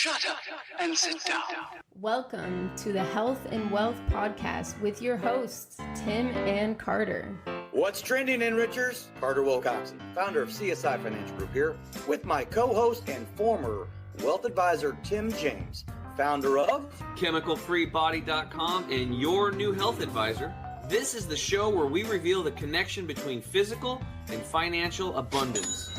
Shut up and sit down. Welcome to the Health and Wealth Podcast with your hosts, Tim and Carter. What's trending, enrichers? Carter Wilcoxon, founder of CSI Financial Group here, with my co-host and former wealth advisor, Tim James, founder of chemicalfreebody.com and your new health advisor. This is the show where we reveal the connection between physical and financial abundance.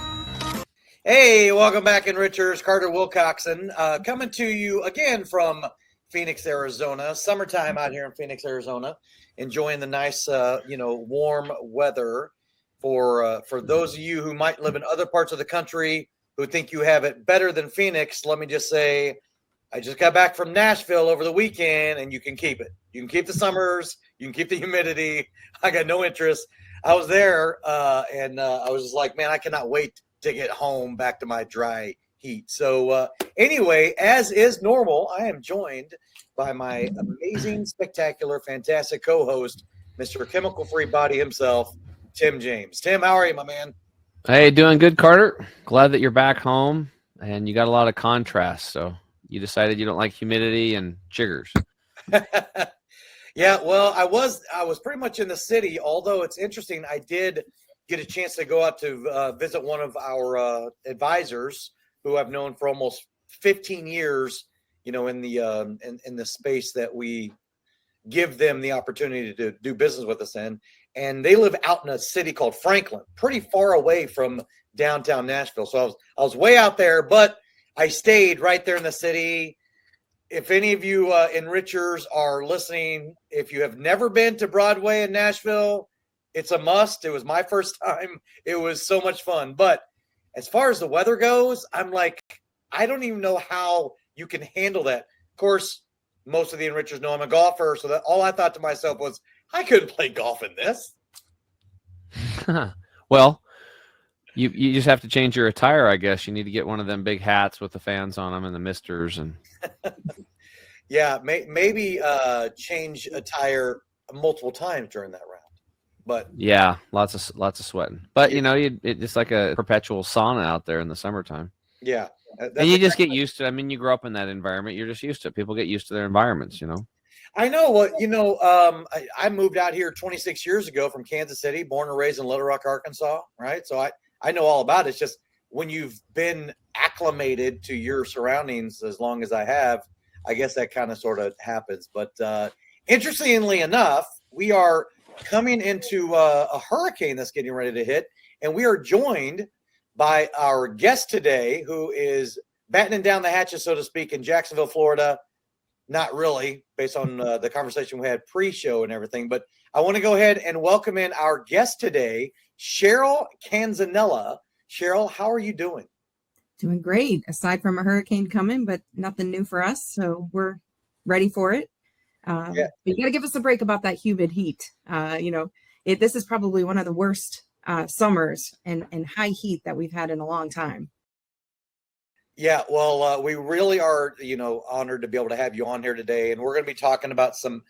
Hey, welcome back, enrichers. Carter Wilcoxon, coming to you again from Phoenix, Arizona. Summertime out here in Phoenix, Arizona. Enjoying the nice, warm weather. For those of you who might live in other parts of the country who think you have it better than Phoenix, let me just say, I just got back from Nashville over the weekend, and you can keep it. You can keep the summers. You can keep the humidity. I got no interest. I was there, and I was just like, man, I cannot wait to get home back to my dry heat. So anyway, as is normal, I am joined by my amazing, spectacular, fantastic co-host, Mr. Chemical Free Body himself, Tim James. Tim, how are you, my man? Hey, doing good, Carter. Glad that you're back home and you got a lot of contrast. So you decided you don't like humidity and chiggers. Yeah, well, I was pretty much in the city, although it's interesting. I did get a chance to go out to visit one of our advisors who I've known for almost 15 years, in the space that we give them the opportunity to do business with us in. And they live out in a city called Franklin, pretty far away from downtown Nashville. So I was way out there, but I stayed right there in the city. If any of you enrichers are listening, if you have never been to Broadway in Nashville, it's a must. It was my first time. It was so much fun. But as far as the weather goes, I'm like, I don't even know how you can handle that. Of course, most of the enrichers know I'm a golfer. So that all I thought to myself was, I couldn't play golf in this. Well, you just have to change your attire, I guess. You need to get one of them big hats with the fans on them and the misters. And yeah, maybe change attire multiple times during that round. But yeah, lots of sweating. But it's like a perpetual sauna out there in the summertime. Yeah, and you just get used to it. I mean, you grow up in that environment. You're just used to it. People get used to their environments, I know. Well, I moved out here 26 years ago from Kansas City, born and raised in Little Rock, Arkansas. Right, so I know all about it. It's just when you've been acclimated to your surroundings as long as I have, I guess that kind of sort of happens. But interestingly enough, we are coming into a hurricane that's getting ready to hit, and we are joined by our guest today, who is battening down the hatches, so to speak, in Jacksonville, Florida. Not really, based on the conversation we had pre-show and everything, but I want to go ahead and welcome in our guest today, Cheryl Canzanella. Cheryl, how are you doing? Doing great, aside from a hurricane coming, but nothing new for us, so we're ready for it. Yeah. You got to give us a break about that humid heat. This is probably one of the worst summers and high heat that we've had in a long time. Yeah, well, we really are, honored to be able to have you on here today, and we're going to be talking about some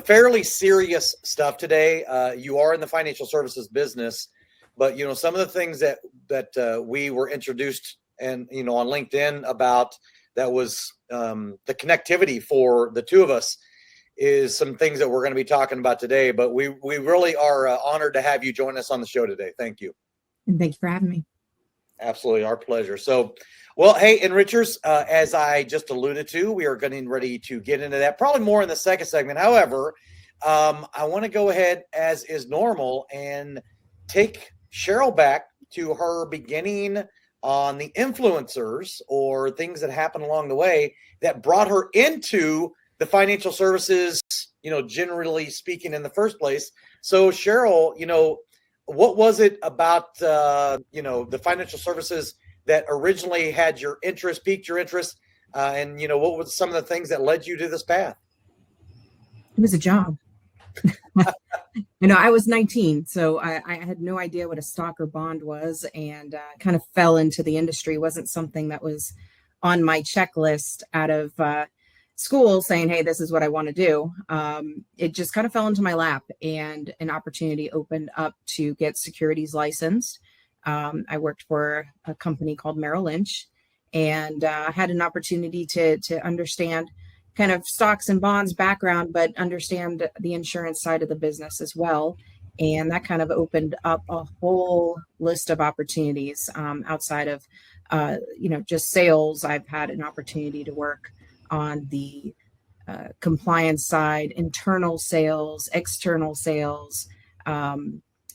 fairly serious stuff today. You are in the financial services business, but some of the things that we were introduced and on LinkedIn about that was the connectivity for the two of us is some things that we're going to be talking about today. But we really are honored to have you join us on the show today. Thank you. And thank you for having me. Absolutely. Our pleasure. So, well, hey, enrichers, as I just alluded to, we are getting ready to get into that probably more in the second segment. However, I want to go ahead, as is normal, and take Cheryl back to her beginning on the influencers or things that happened along the way that brought her into the financial services, generally speaking, in the first place. So Cheryl, what was it about, the financial services that originally had your interest, piqued your interest? And what were some of the things that led you to this path? It was a job. I was 19, so I had no idea what a stock or bond was, and kind of fell into the industry. It wasn't something that was on my checklist out of school saying, hey, this is what I want to do. It just kind of fell into my lap, and an opportunity opened up to get securities licensed. I worked for a company called Merrill Lynch, and had an opportunity to understand kind of stocks and bonds background, but understand the insurance side of the business as well. And that kind of opened up a whole list of opportunities outside of, just sales. I've had an opportunity to work on the compliance side, internal sales, external sales. I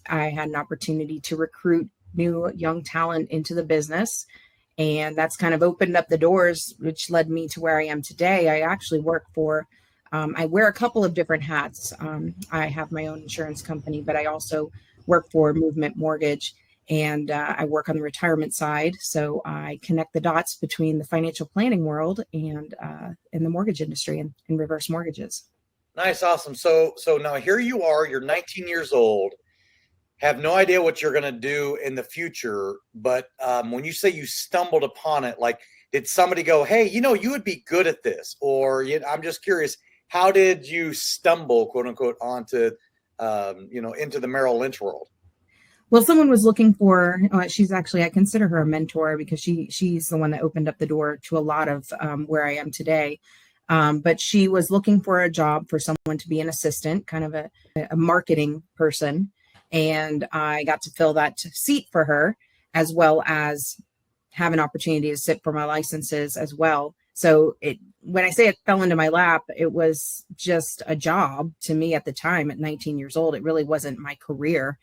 had an opportunity to recruit new young talent into the business. And that's kind of opened up the doors, which led me to where I am today. I actually work for, I wear a couple of different hats. I have my own insurance company, but I also work for Movement Mortgage, and I work on the retirement side. So I connect the dots between the financial planning world and in the mortgage industry and reverse mortgages. Nice. Awesome. So now here you are, you're 19 years old, have no idea what you're going to do in the future. But when you say you stumbled upon it, like, did somebody go, hey, you would be good at this? Or I'm just curious, how did you stumble, quote unquote, onto, into the Merrill Lynch world? Well, someone was looking for, she's actually, I consider her a mentor because she's the one that opened up the door to a lot of where I am today. But she was looking for a job for someone to be an assistant, kind of a marketing person. And I got to fill that seat for her, as well as have an opportunity to sit for my licenses as well. So when I say it fell into my lap, it was just a job to me at the time at 19 years old. It really wasn't my career,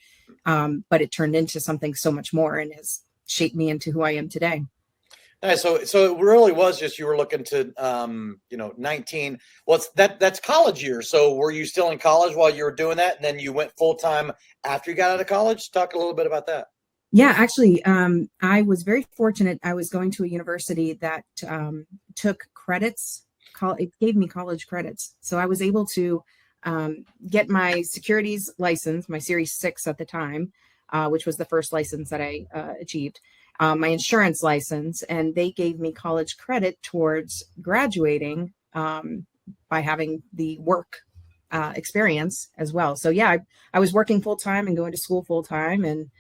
but it turned into something so much more and has shaped me into who I am today. Nice. So it really was just you were looking to, 19. Well, that's college years. So were you still in college while you were doing that, and then you went full time after you got out of college? Talk a little bit about that. Yeah, actually, I was very fortunate. I was going to a university that took credits. It gave me college credits, so I was able to get my securities license, my Series 6 at the time, which was the first license that I achieved. My insurance license, and they gave me college credit towards graduating by having the work experience as well. So yeah, I was working full time and going to school full time, and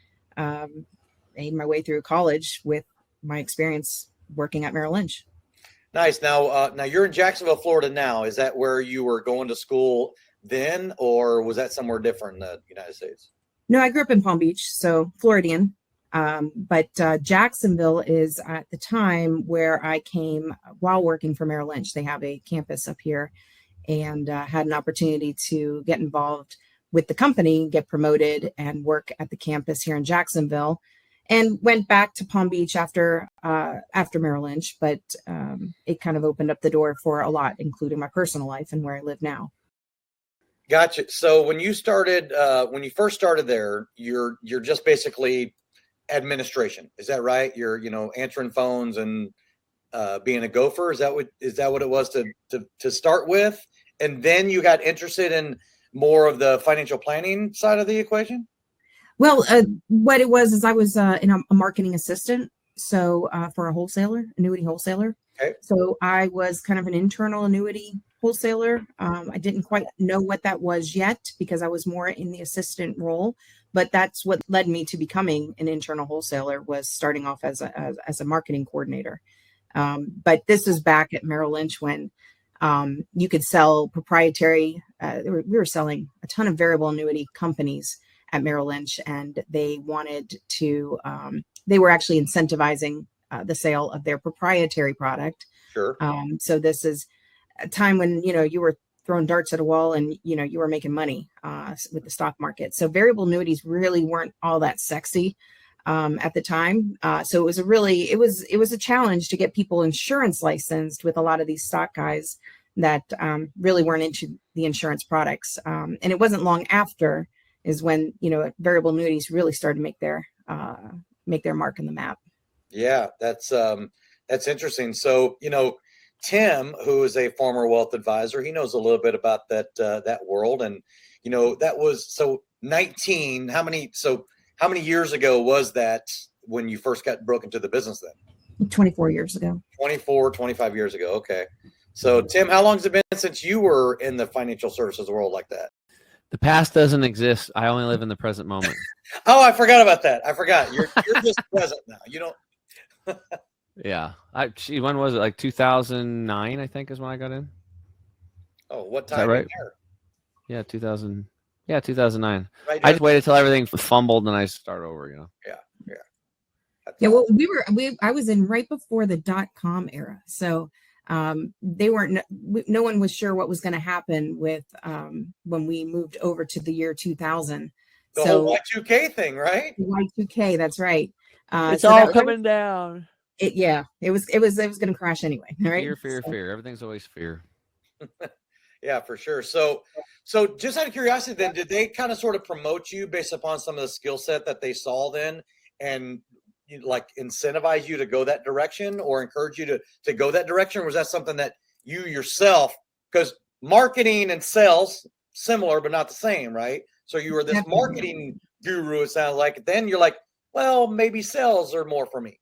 made my way through college with my experience working at Merrill Lynch. Nice. Now you're in Jacksonville, Florida now. Is that where you were going to school then, or was that somewhere different in the United States? No, I grew up in Palm Beach, so Floridian. But Jacksonville is at the time where I came while working for Merrill Lynch. They have a campus up here, and had an opportunity to get involved with the company, get promoted, and work at the campus here in Jacksonville, and went back to Palm Beach after Merrill Lynch. But it kind of opened up the door for a lot, including my personal life and where I live now. Gotcha. So when you first started there, you're just basically administration. Is that right? You're, answering phones and being a gopher. Is that what it was to start with? And then you got interested in more of the financial planning side of the equation? Well, what it was is I was a marketing assistant. So for a annuity wholesaler. Okay. So I was kind of an internal annuity wholesaler. I didn't quite know what that was yet because I was more in the assistant role, but that's what led me to becoming an internal wholesaler, was starting off as a marketing coordinator. But this is back at Merrill Lynch when you could sell proprietary. We were selling a ton of variable annuity companies at Merrill Lynch, and they wanted to. They were actually incentivizing the sale of their proprietary product. Sure. So this is a time when you were throwing darts at a wall, and you were making money with the stock market. So variable annuities really weren't all that sexy at the time. So it was a challenge to get people insurance licensed with a lot of these stock guys that really weren't into the insurance products. And it wasn't long after is when variable annuities really started to make their mark on the map. Yeah, that's interesting. So Tim, who is a former wealth advisor, he knows a little bit about that world, and that was so 19. How many years ago was that when you first broke into the business then? 24 years ago. 25 years ago. Okay. So Tim, how long has it been since you were in the financial services world like that? The past doesn't exist. I only live in the present moment. Oh, I forgot about that. I forgot. You're just present now. You don't. Yeah. When was it? Like 2009, I think, is when I got in. Oh, what Is that time right? in there? Yeah, 2000. Yeah, 2009. Right. I just waited till everything fumbled and I start over. Yeah. That's Yeah, well, awesome. I was in right before the .com era, so they weren't. No one was sure what was going to happen with when we moved over to the year 2000. The whole So Y2K thing, right? Y2K, that's right. It's So all that coming down. it was going to crash anyway, right? Fear. Everything's always fear. Yeah, for sure. So just out of curiosity, then, did they kind of sort of promote you based upon some of the skill set that they saw then, and like incentivize you to go that direction, or encourage you to go that direction? Or was that something that you yourself, because marketing and sales similar but not the same, right? So you were this Definitely. marketing guru, it sounds like. Then you're like, well, maybe sales are more for me.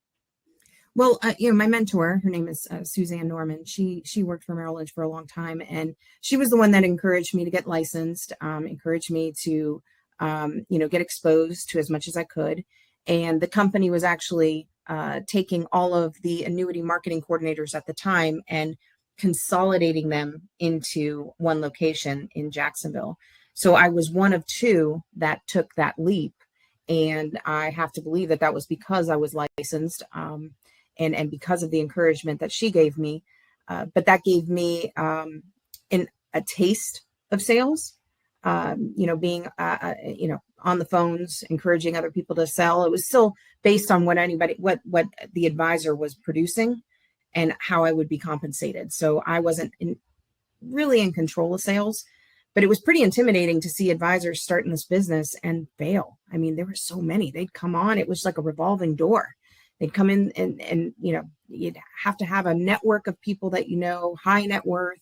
Well, my mentor, her name is Suzanne Norman. She worked for Merrill Lynch for a long time, and she was the one that encouraged me to get licensed, encouraged me to, get exposed to as much as I could. And the company was actually taking all of the annuity marketing coordinators at the time and consolidating them into one location in Jacksonville. So I was one of two that took that leap. And I have to believe that was because I was licensed. And because of the encouragement that she gave me, but that gave me a taste of sales. Being on the phones, encouraging other people to sell. It was still based on what the advisor was producing and how I would be compensated. So I wasn't really in control of sales, but it was pretty intimidating to see advisors start in this business and fail. I mean, there were so many. They'd come on. It was like a revolving door. They'd come in and you'd have to have a network of people that, high net worth.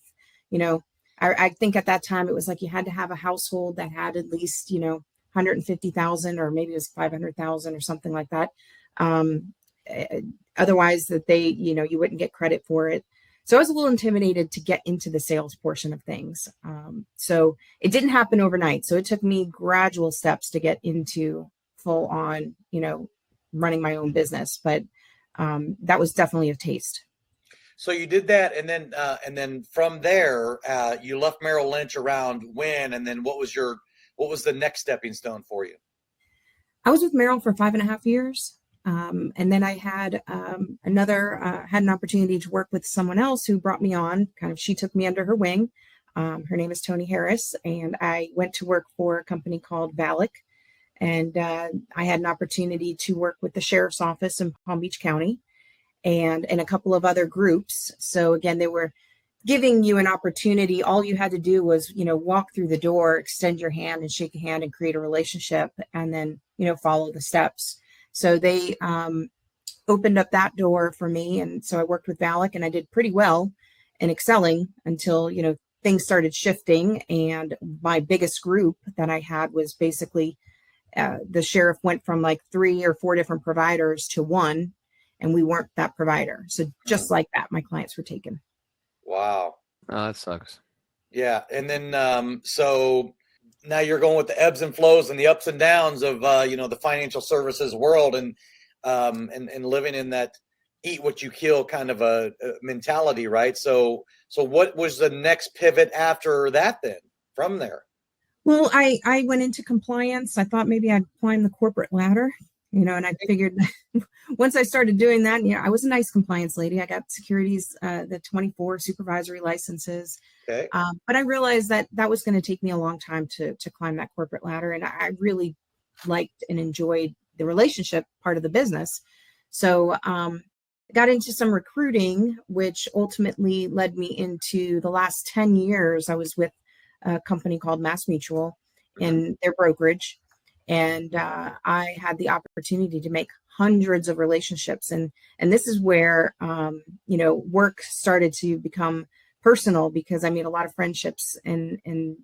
I think at that time it was like you had to have a household that had at least, 150,000, or maybe it was 500,000 or something like that. Otherwise that they, you wouldn't get credit for it. So I was a little intimidated to get into the sales portion of things. So it didn't happen overnight. So it took me gradual steps to get into full on, running my own business, but that was definitely a taste. So you did that, and then from there, you left Merrill Lynch around when, and then what was the next stepping stone for you? I was with Merrill for 5.5 years, and then I had had an opportunity to work with someone else who brought me on. She took me under her wing. Her name is Tony Harris, and I went to work for a company called Valak. And I had an opportunity to work with the sheriff's office in Palm Beach County and a couple of other groups. So again, they were giving you an opportunity. All you had to do was, walk through the door, extend your hand and shake a hand and create a relationship, and then, follow the steps. So they opened up that door for me. And so I worked with Valak, and I did pretty well in excelling until, things started shifting. And my biggest group that I had was basically the sheriff went from like 3 or 4 different providers to one, and we weren't that provider. So just like that, my clients were taken. Wow. Oh, that sucks. Yeah. And then, so now you're going with the ebbs and flows and the ups and downs of, the financial services world, and living in that eat what you kill kind of a mentality, right? So what was the next pivot after that then from there? Well, I went into compliance. I thought maybe I'd climb the corporate ladder, and I figured once I started doing that, I was a nice compliance lady. I got securities, the 24 supervisory licenses. Okay. But I realized that was going to take me a long time to climb that corporate ladder. And I really liked and enjoyed the relationship part of the business. So got into some recruiting, which ultimately led me into the last 10 years. I was with a company called Mass Mutual in their brokerage. And I had the opportunity to make hundreds of relationships. And this is where, work started to become personal, because I made a lot of friendships in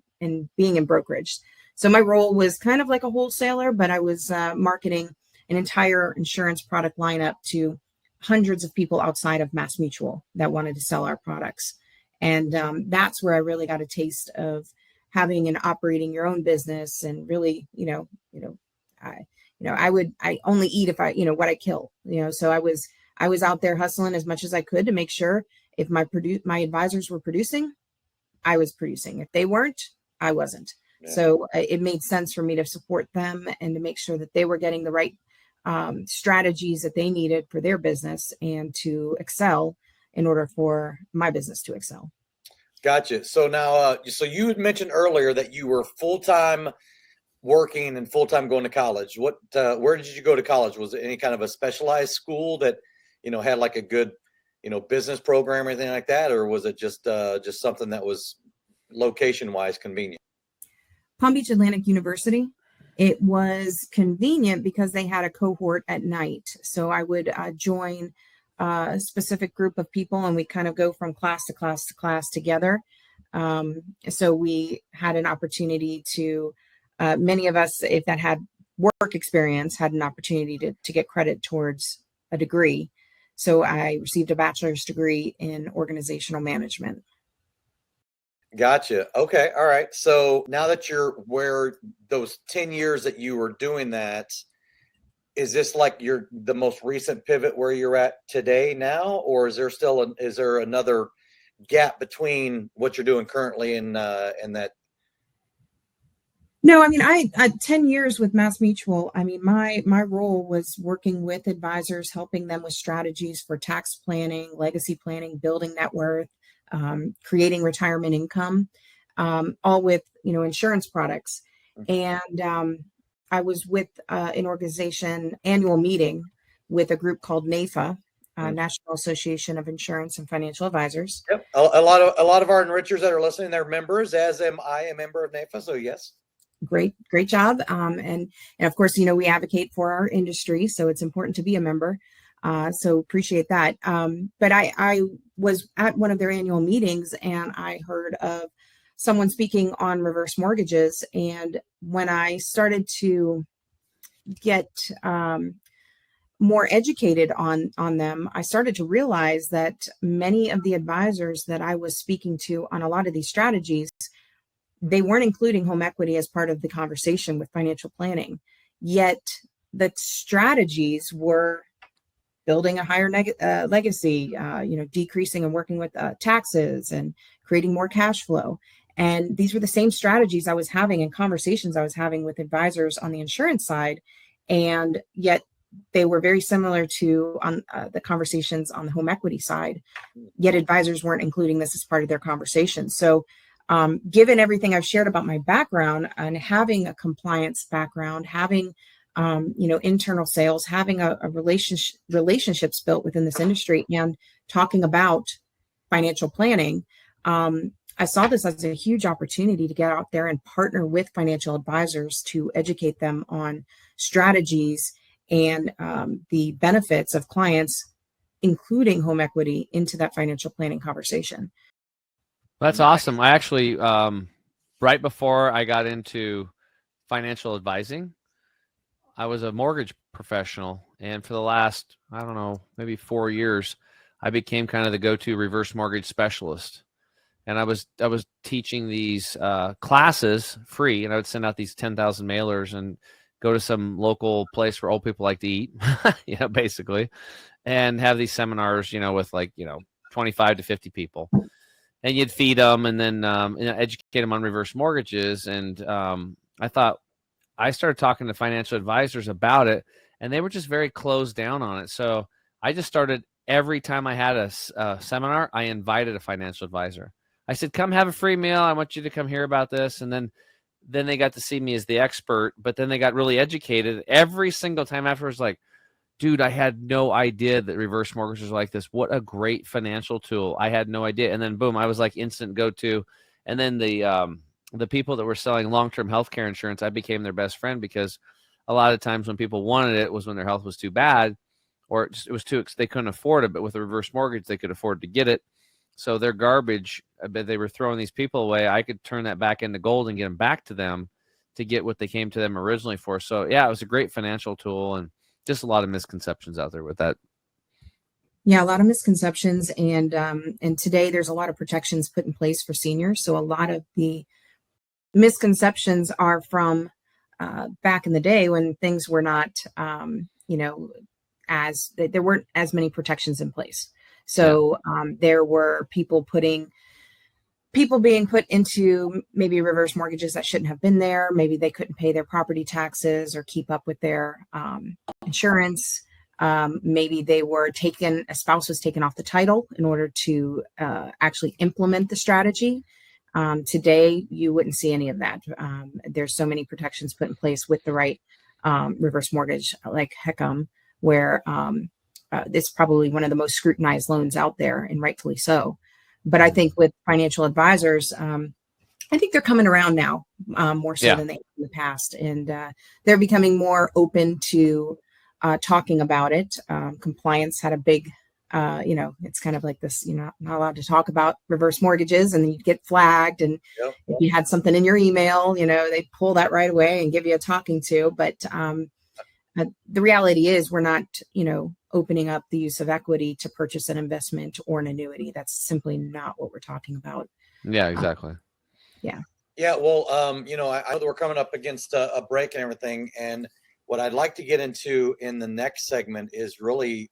being in brokerage. So my role was kind of like a wholesaler, but I was marketing an entire insurance product lineup to hundreds of people outside of Mass Mutual that wanted to sell our products. And that's where I really got a taste of having and operating your own business, and really, I only eat if I, what I kill, so I was I was out there hustling as much as I could to make sure if my advisors were producing, I was producing. If they weren't, I wasn't. Yeah. So it made sense for me to support them and to make sure that they were getting the right strategies that they needed for their business and to excel in order for my business to excel. Gotcha. So now, so you had mentioned earlier that you were full-time working and full-time going to college. Where did you go to college? Was it any kind of a specialized school that, had like a good, business program or anything like that? Or was it just something that was location-wise convenient? Palm Beach Atlantic University. It was convenient because they had a cohort at night. So I would join a specific group of people and we kind of go from class to class to class together. So we had an opportunity to, many of us, if that had work experience, had an opportunity to get credit towards a degree. So I received a bachelor's degree in organizational management. Gotcha. Okay. All right. So now that you're where those 10 years that you were doing that, is this like the most recent pivot where you're at today now, or is there another gap between what you're doing currently and that? No, I mean, I 10 years with Mass Mutual. I mean, my role was working with advisors, helping them with strategies for tax planning, legacy planning, building net worth, creating retirement income, all with, insurance products. And I was with an organization annual meeting with a group called NAIFA, National Association of Insurance and Financial Advisors. Yep. A lot of our enrichers that are listening, they're members, as am I, a member of NAIFA. So yes. Great job. And of course, we advocate for our industry, so it's important to be a member. So appreciate that. But I was at one of their annual meetings and I heard of someone speaking on reverse mortgages. And when I started to get more educated on them, I started to realize that many of the advisors that I was speaking to on a lot of these strategies, they weren't including home equity as part of the conversation with financial planning. Yet the strategies were building a higher legacy, decreasing and working with taxes and creating more cash flow. And these were the same strategies I was having and conversations I was having with advisors on the insurance side. And yet they were very similar to on the conversations on the home equity side, yet advisors weren't including this as part of their conversation. So given everything I've shared about my background and having a compliance background, having internal sales, having a relationships built within this industry and talking about financial planning, I saw this as a huge opportunity to get out there and partner with financial advisors to educate them on strategies and the benefits of clients, including home equity, into that financial planning conversation. That's awesome. I actually, right before I got into financial advising, I was a mortgage professional. And for the last, I don't know, maybe 4 years, I became kind of the go-to reverse mortgage specialist. And I was teaching these classes free, and I would send out these 10,000 mailers and go to some local place where old people like to eat, basically, and have these seminars, with 25 to 50 people. And you'd feed them and then educate them on reverse mortgages. And I started talking to financial advisors about it, and they were just very closed down on it. So I just started, every time I had a seminar, I invited a financial advisor. I said, come have a free meal. I want you to come hear about this. And then they got to see me as the expert, but then they got really educated. Every single time afterwards, like, dude, I had no idea that reverse mortgages was like this. What a great financial tool. I had no idea. And then boom, I was like instant go-to. And then the people that were selling long-term healthcare insurance, I became their best friend, because a lot of times when people wanted it was when their health was too bad, or it was they couldn't afford it. But with a reverse mortgage, they could afford to get it. So their garbage, they were throwing these people away. I could turn that back into gold and get them back to them to get what they came to them originally for. So yeah, it was a great financial tool, and just a lot of misconceptions out there with that. Yeah, a lot of misconceptions. And today there's a lot of protections put in place for seniors. So a lot of the misconceptions are from back in the day when things were not, there weren't as many protections in place. So there were people being put into maybe reverse mortgages that shouldn't have been there. Maybe they couldn't pay their property taxes or keep up with their insurance. Maybe a spouse was taken off the title in order to actually implement the strategy. Today, you wouldn't see any of that. There's so many protections put in place with the right reverse mortgage, like HECM, where it's probably one of the most scrutinized loans out there, and rightfully so. But I think with financial advisors, I think they're coming around now more so than they have in the past. And they're becoming more open to talking about it. Compliance had a big, it's kind of like this, not allowed to talk about reverse mortgages, and then you get flagged. And if you had something in your email, they pull that right away and give you a talking to. But the reality is we're not, opening up the use of equity to purchase an investment or an annuity. That's simply not what we're talking about. Yeah, exactly. Yeah. Well, I know that we're coming up against a break and everything. And what I'd like to get into in the next segment is really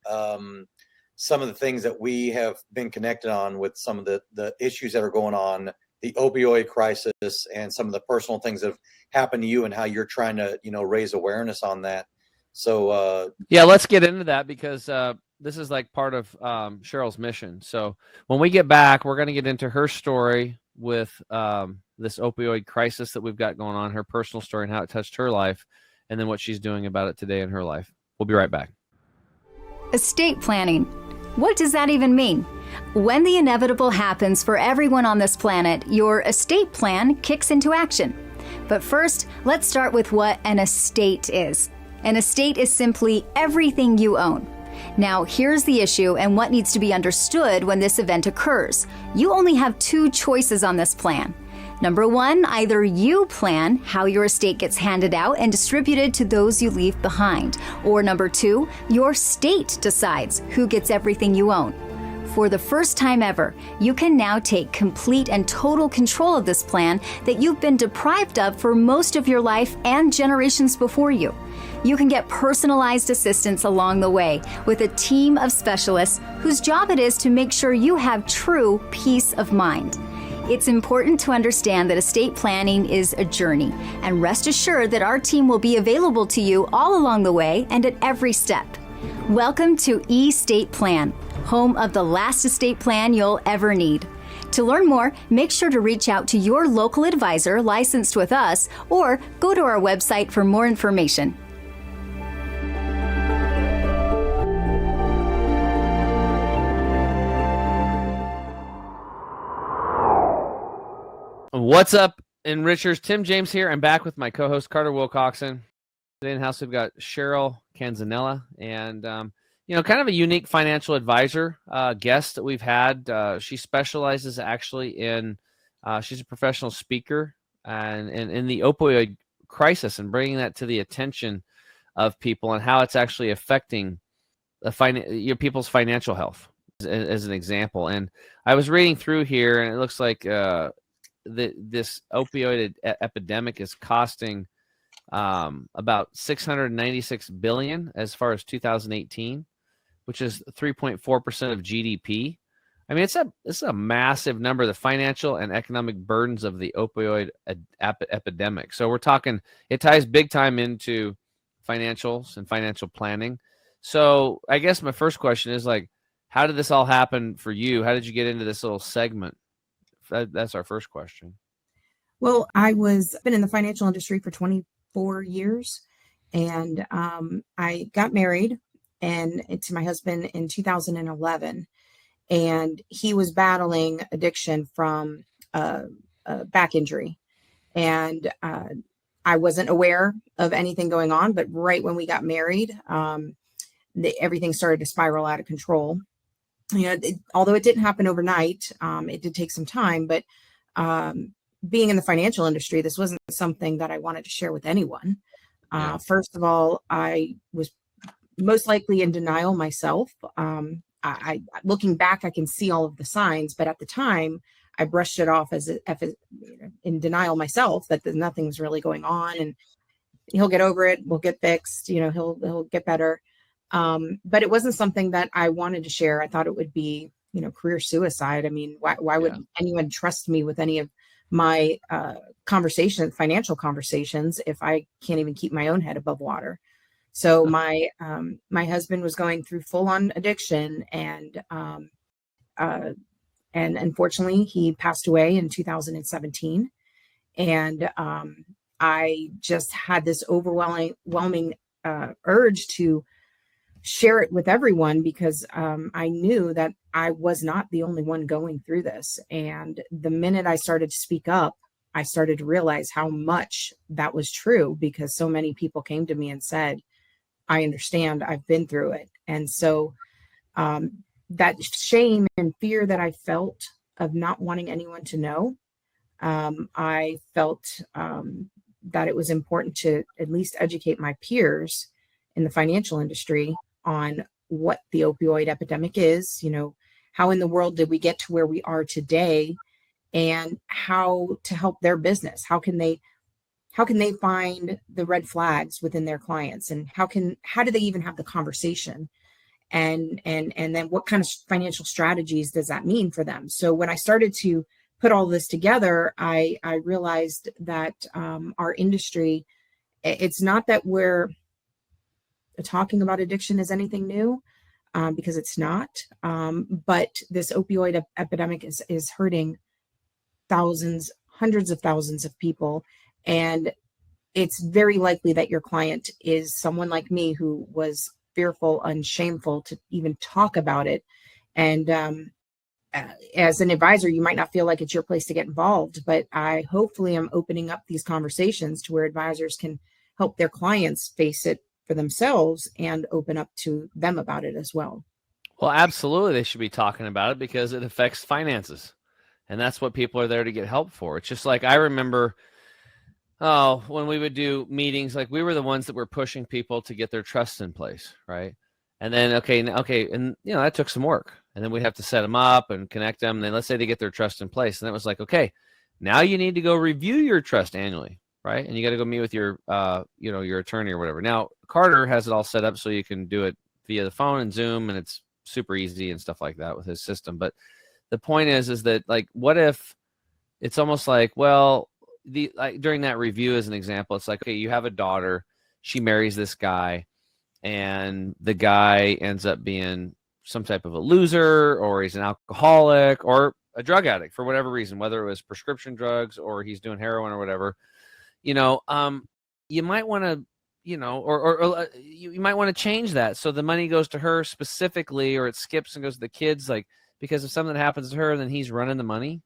some of the things that we have been connected on with some of the issues that are going on, the opioid crisis, and some of the personal things that have happened to you and how you're trying to, raise awareness on that. So let's get into that, because this is like part of Cheryl's mission. So when we get back, we're going to get into her story with this opioid crisis that we've got going on, her personal story and how it touched her life, and then what she's doing about it today in her life. We'll be right back. Estate planning. What does that even mean? When the inevitable happens for everyone on this planet, your estate plan kicks into action. But first, let's start with what an estate is. An estate is simply everything you own. Now, here's the issue and what needs to be understood when this event occurs. You only have two choices on this plan. Number one, either you plan how your estate gets handed out and distributed to those you leave behind. Or number two, your state decides who gets everything you own. For the first time ever, you can now take complete and total control of this plan that you've been deprived of for most of your life and generations before you. You can get personalized assistance along the way with a team of specialists whose job it is to make sure you have true peace of mind. It's important to understand that estate planning is a journey, and rest assured that our team will be available to you all along the way and at every step. Welcome to eState Plan, home of the last estate plan you'll ever need. To learn more, make sure to reach out to your local advisor licensed with us, or go to our website for more information. What's up, Enrichers? Tim James here. I'm back with my co-host Carter Wilcoxon. Today in the house we've got Cheryl Canzanella, and kind of a unique financial advisor guest that we've had. She specializes actually in she's a professional speaker and in the opioid crisis and bringing that to the attention of people and how it's actually affecting the people's financial health as an example. And I was reading through here, and it looks like this opioid epidemic is costing about $696 billion as far as 2018, which is 3.4% of GDP. I mean, it's a massive number, the financial and economic burdens of the opioid epidemic. So we're talking, it ties big time into financials and financial planning. So I guess my first question is, like, how did this all happen for you? How did you get into this little segment? That's our first question. Well, been in the financial industry for 24 years, and I got married to my husband in 2011, and he was battling addiction from a back injury, and I wasn't aware of anything going on. But right when we got married, everything started to spiral out of control. Although it didn't happen overnight, it did take some time. But being in the financial industry, this wasn't something that I wanted to share with anyone. First of all, I was most likely in denial myself. I looking back, I can see all of the signs, but at the time, I brushed it off as in denial myself that nothing was really going on, and he'll get over it. We'll get fixed. He'll get better. But it wasn't something that I wanted to share. I thought it would be, career suicide. I mean, why would anyone trust me with any of my financial conversations, if I can't even keep my own head above water? So my husband was going through full-on addiction, and unfortunately he passed away in 2017. And I just had this overwhelming urge to share it with everyone, because I knew that I was not the only one going through this. And the minute I started to speak up, I started to realize how much that was true, because so many people came to me and said, I understand, I've been through it. And so that shame and fear that I felt of not wanting anyone to know, I felt that it was important to at least educate my peers in the financial industry on what the opioid epidemic is, how in the world did we get to where we are today, and how to help their business. How can they find the red flags within their clients, and how do they even have the conversation? And then what kind of financial strategies does that mean for them? So when I started to put all this together, I realized that our industry, it's not that we're talking about addiction is anything new, because it's not. But this opioid epidemic is hurting thousands, hundreds of thousands of people. And it's very likely that your client is someone like me, who was fearful and shameful to even talk about it. And as an advisor, you might not feel like it's your place to get involved, but I hopefully am opening up these conversations to where advisors can help their clients face it for themselves and open up to them about it as well. Well, absolutely. They should be talking about it, because it affects finances. And that's what people are there to get help for. It's just like, I remember, when we would do meetings, like we were the ones that were pushing people to get their trusts in place, right? And then, and that took some work. And then we'd have to set them up and connect them. And then let's say they get their trust in place. And it was like, okay, now you need to go review your trust annually, right? And you got to go meet with your, your attorney or whatever. Now, Carter has it all set up so you can do it via the phone and Zoom, and it's super easy and stuff like that with his system. But the point is that, like, what if it's almost like, well, during that review, as an example, it's like, okay, you have a daughter, she marries this guy, and the guy ends up being some type of a loser, or he's an alcoholic or a drug addict for whatever reason, whether it was prescription drugs or he's doing heroin or whatever. You might want to, you might want to change that so the money goes to her specifically, or it skips and goes to the kids, like, because if something happens to her, then he's running the money.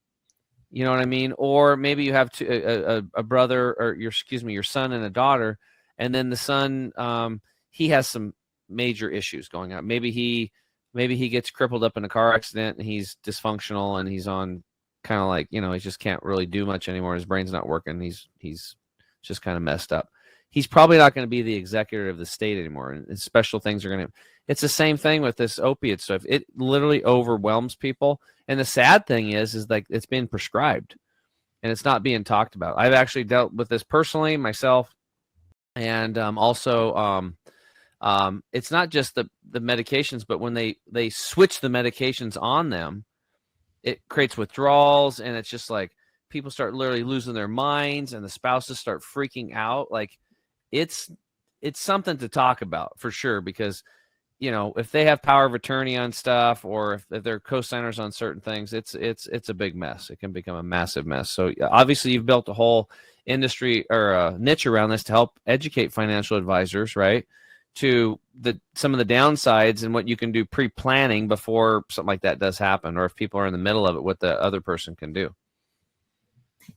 You know what I mean? Or maybe you have a brother, or your son and a daughter, and then the son, he has some major issues going on. Maybe he gets crippled up in a car accident and he's dysfunctional, and he's on kind of like, he just can't really do much anymore. His brain's not working. He's just kind of messed up. He's probably not going to be the executor of the state anymore, and special things are going to. It's the same thing with this opiate stuff. It literally overwhelms people. And the sad thing is like, it's being prescribed and it's not being talked about. I've actually dealt with this personally myself. And also, it's not just the medications, but when they switch the medications on them, it creates withdrawals. And it's just like, people start literally losing their minds, and the spouses start freaking out. Like, it's something to talk about for sure, because if they have power of attorney on stuff, or if they're co-signers on certain things, it's a big mess. It can become a massive mess. So obviously you've built a whole industry or a niche around this to help educate financial advisors, right? To some of the downsides and what you can do pre-planning before something like that does happen, or if people are in the middle of it, what the other person can do.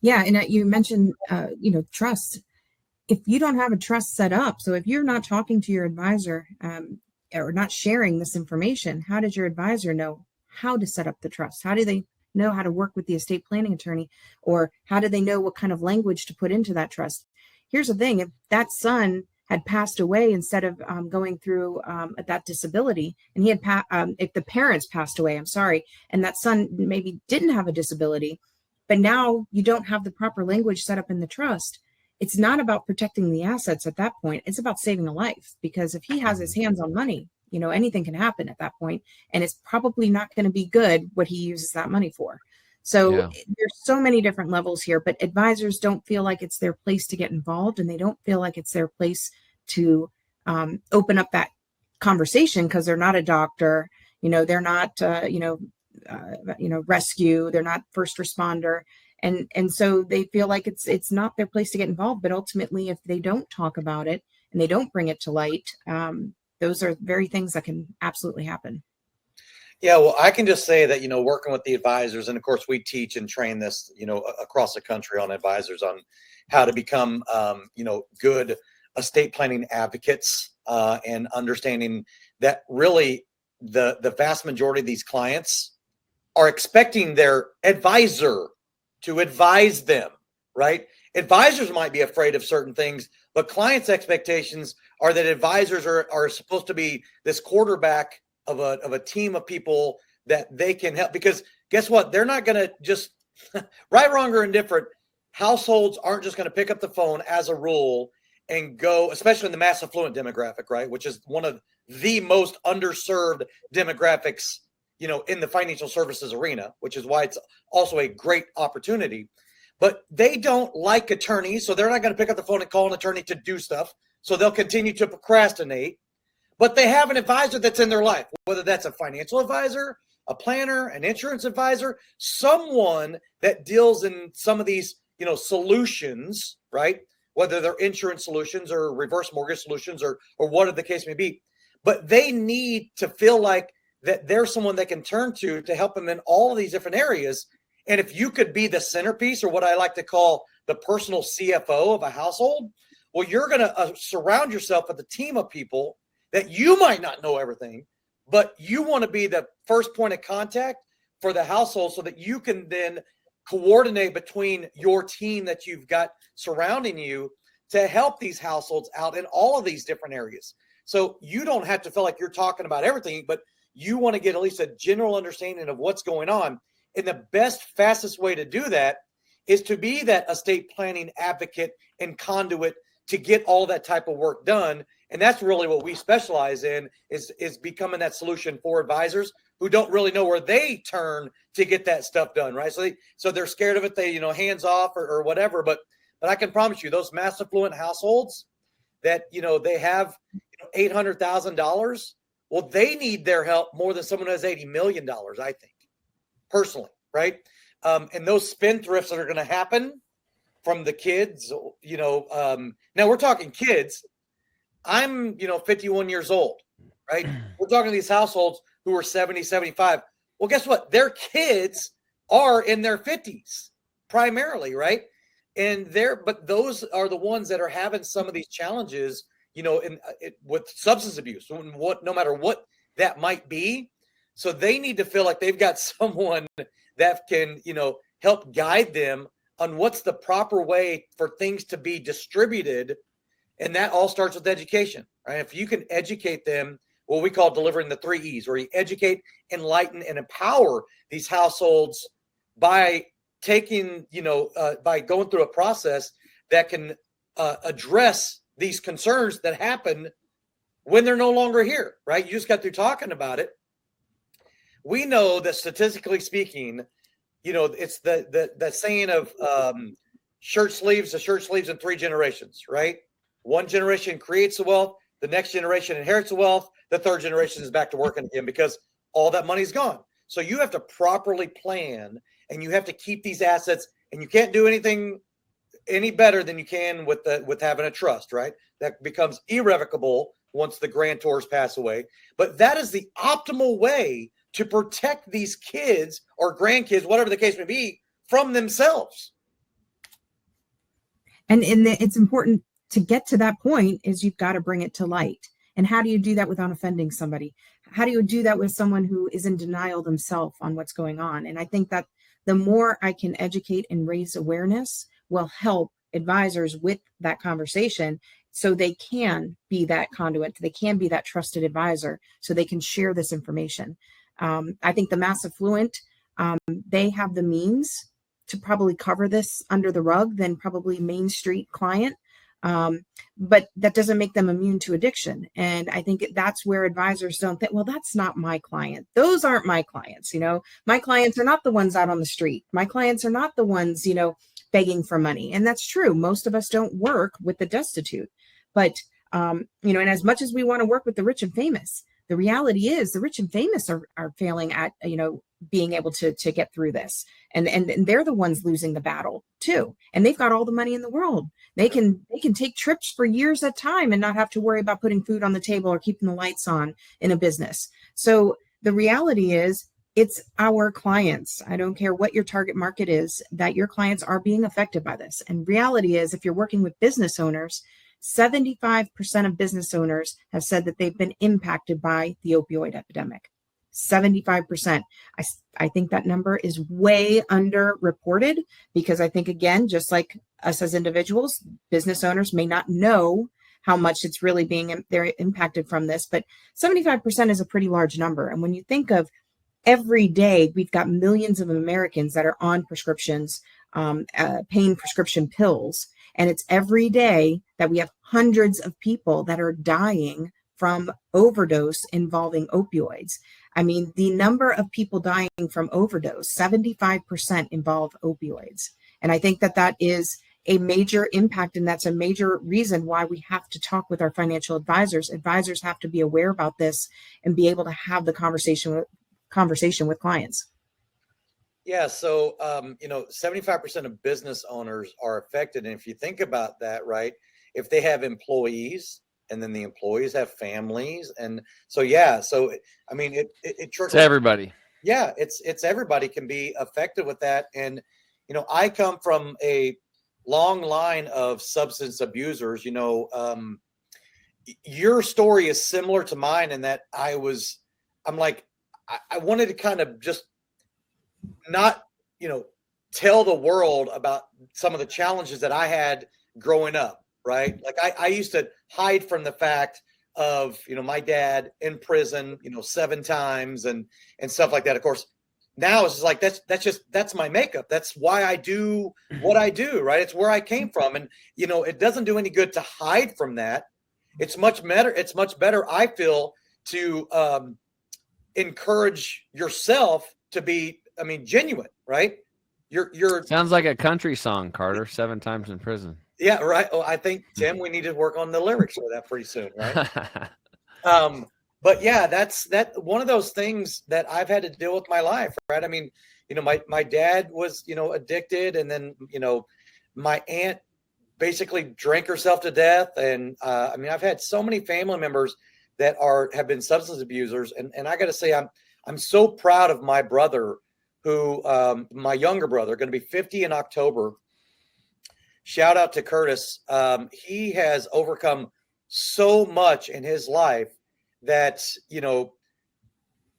Yeah. And you mentioned, trust. If you don't have a trust set up, so if you're not talking to your advisor, or not sharing this information, how does your advisor know how to set up the trust? How do they know how to work with the estate planning attorney? Or how do they know what kind of language to put into that trust? Here's the thing. If that son had passed away instead of going through that disability, and he had if the parents passed away, and that son maybe didn't have a disability, but now you don't have the proper language set up in the trust, it's not about protecting the assets at that point. It's about saving a life, because if he has his hands on money, anything can happen at that point, and it's probably not going to be good what he uses that money for. So Yeah. there's so many different levels here, but advisors don't feel like it's their place to get involved, and they don't feel like it's their place to open up that conversation, because they're not a doctor, they're not, rescue, they're not first responder. And so they feel like it's not their place to get involved. But ultimately, if they don't talk about it and they don't bring it to light, those are very things that can absolutely happen. Yeah, well, I can just say that, working with the advisors, and of course we teach and train this, across the country on advisors on how to become, good estate planning advocates, and understanding that really the vast majority of these clients are expecting their advisor to advise them, right? Advisors might be afraid of certain things, but clients' expectations are that advisors are supposed to be this quarterback of a team of people that they can help. Because guess what? They're not going to just, right, wrong, or indifferent, households aren't just going to pick up the phone as a rule and go, especially in the mass affluent demographic, right? Which is one of the most underserved demographics, in the financial services arena, which is why it's also a great opportunity. But they don't like attorneys, so they're not going to pick up the phone and call an attorney to do stuff. So they'll continue to procrastinate. But they have an advisor that's in their life, whether that's a financial advisor, a planner, an insurance advisor, someone that deals in some of these, solutions, right? Whether they're insurance solutions or reverse mortgage solutions or whatever the case may be. But they need to feel like that there's someone they can turn to help them in all of these different areas. And if you could be the centerpiece, or what I like to call the personal CFO of a household, well, you're going to surround yourself with a team of people that you might not know everything, but you want to be the first point of contact for the household, so that you can then coordinate between your team that you've got surrounding you to help these households out in all of these different areas. So you don't have to feel like you're talking about everything, but you want to get at least a general understanding of what's going on. And the best, fastest way to do that is to be that estate planning advocate and conduit to get all that type of work done. And that's really what we specialize in, is becoming that solution for advisors who don't really know where they turn to get that stuff done, right? So they're scared of it. They, hands off or whatever. But I can promise you, those mass affluent households that, they have $800,000, well, they need their help more than someone who has $80 million, I think, personally, right? And those spendthrifts that are going to happen from the kids, now we're talking kids. I'm, 51 years old, right? We're talking to these households who are 70, 75. Well, guess what? Their kids are in their 50s primarily, right? But those are the ones that are having some of these challenges, with substance abuse, no matter what that might be. So they need to feel like they've got someone that can, help guide them on what's the proper way for things to be distributed. And that all starts with education, right? If you can educate them, what we call delivering the 3 E's, where you educate, enlighten, and empower these households by taking, by going through a process that can address these concerns that happen when they're no longer here, right? You just got through talking about it. We know that statistically speaking, it's the saying of shirt sleeves in 3 generations, right? One generation creates the wealth, the next generation inherits the wealth, the third generation is back to working again because all that money's gone. So you have to properly plan, and you have to keep these assets, and you can't do anything any better than you can with having a trust, right? That becomes irrevocable once the grantors pass away. But that is the optimal way to protect these kids or grandkids, whatever the case may be, from themselves. And it's important to get to that point is you've got to bring it to light. And how do you do that without offending somebody? How do you do that with someone who is in denial themselves on what's going on? And I think that the more I can educate and raise awareness will help advisors with that conversation, so they can be that conduit, they can be that trusted advisor, so they can share this information. I think the mass affluent, they have the means to probably cover this under the rug than probably Main Street client. But that doesn't make them immune to addiction. And I think that's where advisors don't think, well, that's not my client. Those aren't my clients. My clients are not the ones out on the street. My clients are not the ones, begging for money. And that's true. Most of us don't work with the destitute. But, and as much as we want to work with the rich and famous, the reality is the rich and famous are failing at, being able to get through this. And they're the ones losing the battle too. And they've got all the money in the world. They can take trips for years at a time and not have to worry about putting food on the table or keeping the lights on in a business. So the reality is it's our clients. I don't care what your target market is, that your clients are being affected by this. And reality is, if you're working with business owners, 75% of business owners have said that they've been impacted by the opioid epidemic. 75%. I think that number is way underreported, because I think, again, just like us as individuals, business owners may not know how much it's really they're impacted from this, but 75% is a pretty large number. And when you think of every day, we've got millions of Americans that are on prescriptions, pain prescription pills. And it's every day that we have hundreds of people that are dying from overdose involving opioids. I mean, the number of people dying from overdose, 75% involve opioids. And I think that is a major impact. And that's a major reason why we have to talk with our financial advisors. Advisors have to be aware about this and be able to have the conversation with clients. Yeah. So, 75% of business owners are affected. And if you think about that, right, if they have employees, and then the employees have families. And so, I mean, it trickles. It's everybody. Yeah. It's everybody can be affected with that. And, I come from a long line of substance abusers. Your story is similar to mine in that I wanted to kind of just not, tell the world about some of the challenges that I had growing up. Right. Like I used to hide from the fact of, my dad in prison, 7 times and stuff like that. Of course, now it's just like, that's my makeup. That's why I do what I do. Right. It's where I came from. And, it doesn't do any good to hide from that. It's much better, I feel, to encourage yourself to be, genuine. Right. You're Sounds like a country song, Carter. 7 times in prison. Yeah, right. Well, I think, Tim, we need to work on the lyrics for that pretty soon, right? But yeah, that's one of those things that I've had to deal with my life, right? I mean, my dad was, addicted, and then, my aunt basically drank herself to death. And I've had so many family members that have been substance abusers. And I got to say, I'm so proud of my brother, who, my younger brother, going to be 50 in October. Shout out to Curtis. He has overcome so much in his life that,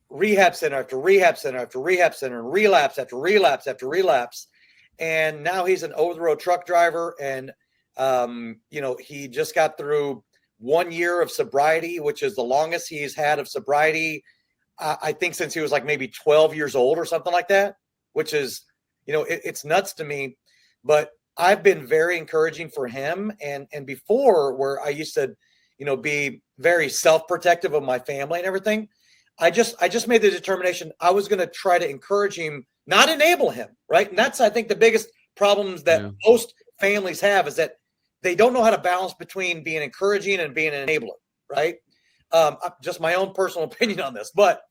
rehab center after rehab center after rehab center, and relapse after relapse after relapse. And now he's an over-the-road truck driver. And, he just got through 1 year of sobriety, which is the longest he's had of sobriety, I think, since he was like maybe 12 years old or something like that, which is, it's nuts to me. But I've been very encouraging for him. And before, where I used to, be very self-protective of my family and everything, I just made the determination I was going to try to encourage him, not enable him. Right. And that's, I think, the biggest problems that most families have, is that they don't know how to balance between being encouraging and being an enabler. Right. Just my own personal opinion on this, but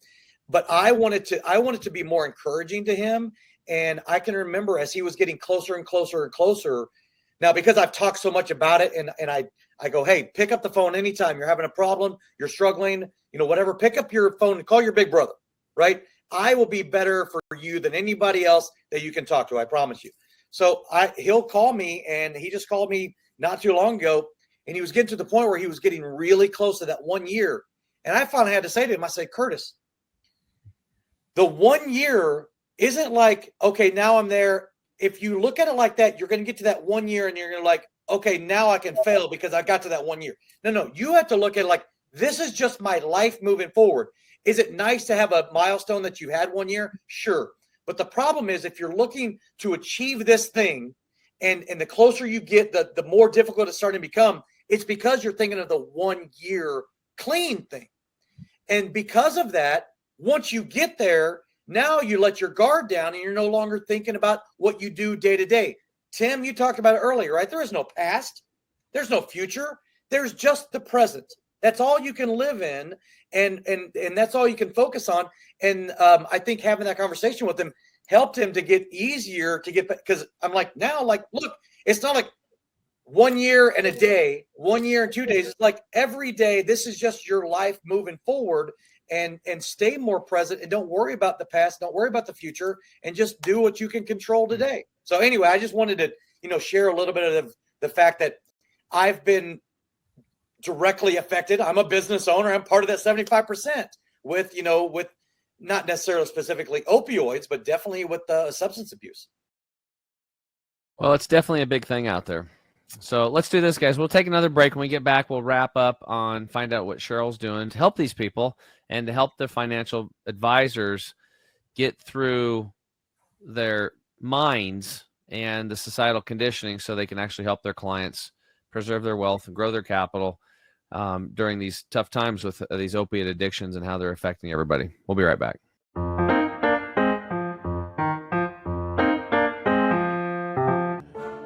I wanted to be more encouraging to him. And I can remember as he was getting closer and closer and closer. Now, because I've talked so much about it, and I go, hey, pick up the phone anytime you're having a problem, you're struggling, whatever, pick up your phone and call your big brother, right? I will be better for you than anybody else that you can talk to. I promise you. So he'll call me, and he just called me not too long ago, and he was getting to the point where he was getting really close to that 1 year. And I finally had to say to him, I said, Curtis, the 1 year isn't like, okay, now I'm there. If you look at it like that, you're going to get to that 1 year and you're going to like, okay, now I can fail because I got to that 1 year. No, you have to look at it like, this is just my life moving forward. Is it nice to have a milestone that you had 1 year? Sure. But the problem is, if you're looking to achieve this thing And the closer you get, the more difficult it's starting to become. It's because you're thinking of the 1 year clean thing. And because of that, once you get there, now you let your guard down and you're no longer thinking about what you do day to day. Tim, you talked about it earlier, right? There is no past. There's no future. There's just the present. That's all you can live in. And that's all you can focus on. And I think having that conversation with him helped him to get easier to get, because I'm like, now, like, look, it's not like 1 year and a day, 1 year and 2 days. It's like every day, this is just your life moving forward, and stay more present, and don't worry about the past. Don't worry about the future, and just do what you can control today. So anyway, I just wanted to, share a little bit of the fact that I've been directly affected. I'm a business owner. I'm part of that 75% with not necessarily specifically opioids, but definitely with substance abuse. Well, it's definitely a big thing out there. So let's do this, guys. We'll take another break. When we get back, we'll wrap up on find out what Cheryl's doing to help these people and to help the financial advisors get through their minds and the societal conditioning so they can actually help their clients preserve their wealth and grow their capital during these tough times with these opiate addictions and how they're affecting everybody. We'll be right back.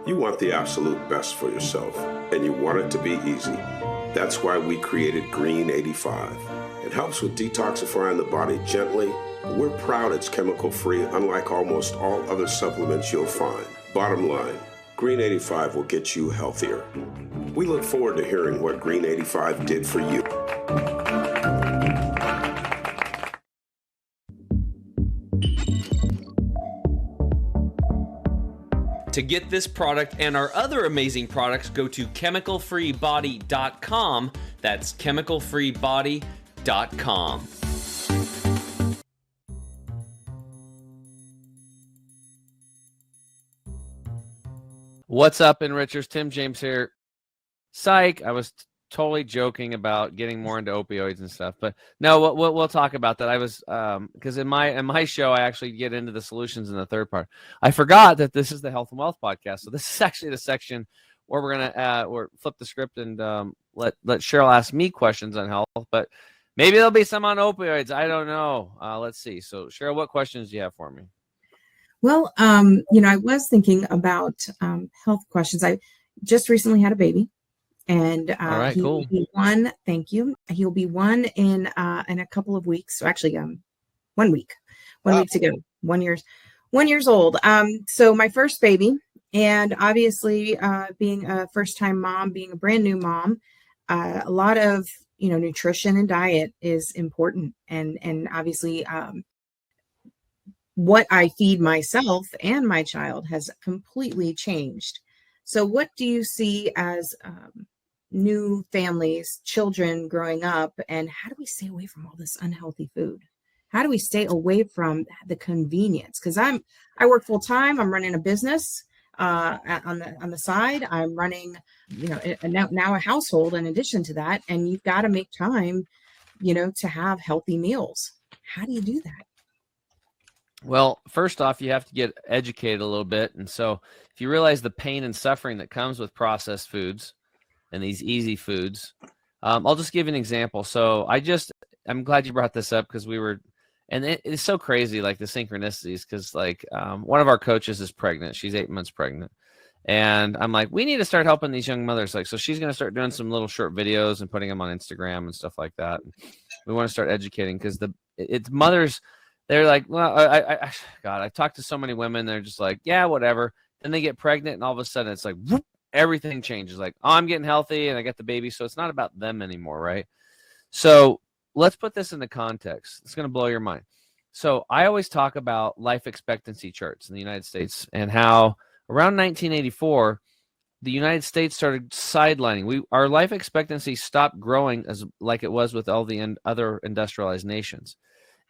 You want the absolute best for yourself, and you want it to be easy. That's why we created Green 85. It helps with detoxifying the body gently. We're proud it's chemical-free, unlike almost all other supplements you'll find. Bottom line, Green 85 will get you healthier. We look forward to hearing what Green 85 did for you. To get this product and our other amazing products, go to chemicalfreebody.com. That's chemicalfreebody.com. What's up, Enrichers? Tim James here. Psych. I was totally joking about getting more into opioids and stuff, but no, we'll talk about that. I was because in my show I actually get into the solutions in the third part. I forgot that this is the Health and Wealth podcast, so this is actually the section where we're gonna flip the script and let Cheryl ask me questions on health, but maybe there'll be some on opioids. I don't know. Let's see. So Cheryl, what questions do you have for me? Well, I was thinking about health questions. I just recently had a baby. And all right, he cool. will be one. Thank you. He'll be one in a couple of weeks. So actually, 1 week, one week to go. 1 year old. So my first baby, and obviously, being a first-time mom, being a brand new mom, a lot of nutrition and diet is important, and obviously, what I feed myself and my child has completely changed. So, what do you see as new families, children growing up, and how do we stay away from all this unhealthy food? How do we stay away from the convenience? Because I work full time. I'm running a business on the side. I'm running, now a household in addition to that, and you've got to make time, to have healthy meals. How do you do that? Well, first off, you have to get educated a little bit, and so if you realize the pain and suffering that comes with processed foods and these easy foods, I'll just give you an example. So I'm glad you brought this up because it's so crazy, like the synchronicities, because one of our coaches is pregnant. She's 8 months pregnant. And I'm like, we need to start helping these young mothers. So she's going to start doing some little short videos and putting them on Instagram and stuff like that. We want to start educating because it's mothers. They're like, well, I talked to so many women. They're just like, yeah, whatever. Then they get pregnant and all of a sudden it's like, whoop, everything changes. Like, oh, I'm getting healthy and I got the baby. So it's not about them anymore, right? So let's put this into context. It's going to blow your mind. So I always talk about life expectancy charts in the United States and how around 1984, the United States started sidelining. Our life expectancy stopped growing like it was with all the other industrialized nations.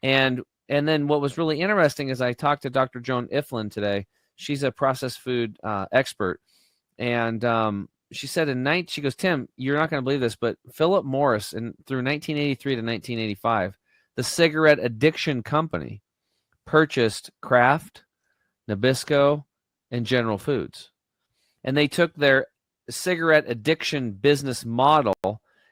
And then what was really interesting is I talked to Dr. Joan Iflin today. She's a processed food expert. And she said she goes, Tim, you're not going to believe this, but Philip Morris, through 1983 to 1985, the cigarette addiction company purchased Kraft, Nabisco, and General Foods. and they took their cigarette addiction business model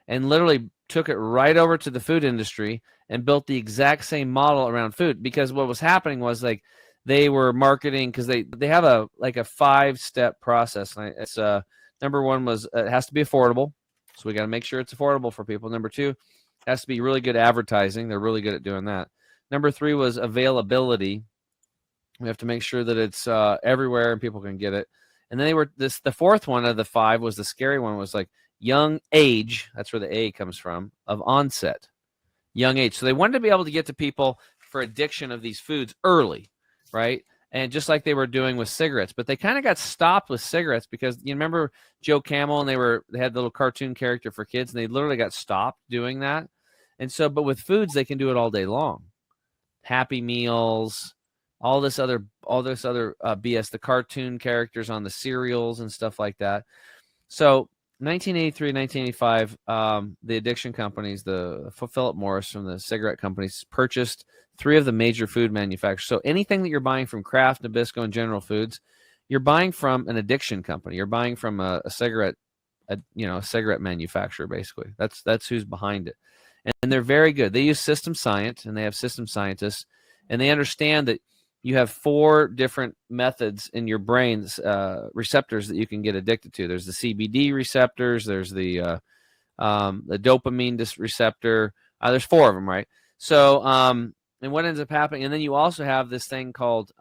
and literally took it right over to the food industry and built the exact same model around food. Because what was happening was like they were marketing, because they have a 5-step process. And it's number one was it has to be affordable, so we got to make sure it's affordable for people. Number two, it has to be really good advertising. They're really good at doing that. Number three was availability. We have to make sure that it's everywhere and people can get it. And then the fourth one of the 5 was the scary one, was like young age. That's where the A comes from, of onset, young age. So they wanted to be able to get to people for addiction of these foods early, right? And just like they were doing with cigarettes, but they kind of got stopped with cigarettes because you remember Joe Camel, and they had the little cartoon character for kids, and they literally got stopped doing that. And so, but with foods, they can do it all day long. Happy Meals, all this other BS, the cartoon characters on the cereals and stuff like that. So 1983, 1985, the addiction companies, Philip Morris from the cigarette companies, purchased 3 of the major food manufacturers. So anything that you're buying from Kraft, Nabisco, and General Foods, you're buying from an addiction company. You're buying from a cigarette manufacturer, basically. That's who's behind it. And they're very good. They use system science, and they have system scientists, and they understand that you have 4 different methods in your brain's receptors that you can get addicted to. There's the CBD receptors. There's the dopamine receptor. There's 4 of them, right? So, and what ends up happening, and then you also have this thing called,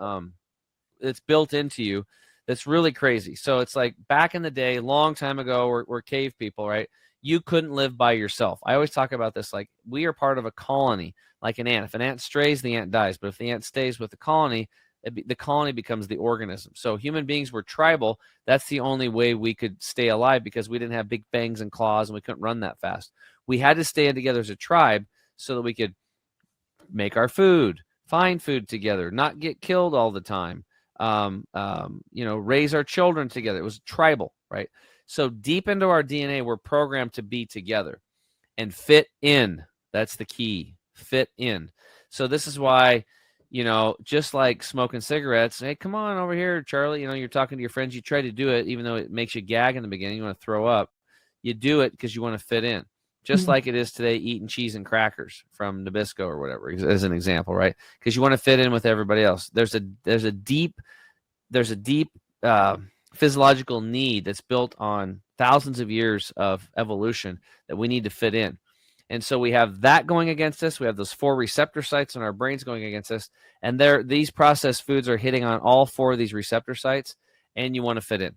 it's built into you that's really crazy. So it's like back in the day, long time ago, we're cave people, right? You couldn't live by yourself. I always talk about this, like we are part of a colony, like an ant. If an ant strays, the ant dies. But if the ant stays with the colony, the colony becomes the organism. So human beings were tribal. That's the only way we could stay alive, because we didn't have big fangs and claws and we couldn't run that fast. We had to stay together as a tribe so that we could make our food, find food together, not get killed all the time, raise our children together. It was tribal, right? So deep into our DNA, we're programmed to be together and fit in. That's the key, fit in. So this is why, just like smoking cigarettes, hey, come on over here, Charlie, you're talking to your friends, you try to do it, even though it makes you gag in the beginning, you want to throw up. You do it because you want to fit in. Just like it is today, eating cheese and crackers from Nabisco or whatever, as an example, right? Because you want to fit in with everybody else. There's a deep physiological need that's built on thousands of years of evolution that we need to fit in. And so we have that going against us. We have those 4 receptor sites in our brains going against us. And these processed foods are hitting on all 4 of these receptor sites, and you want to fit in.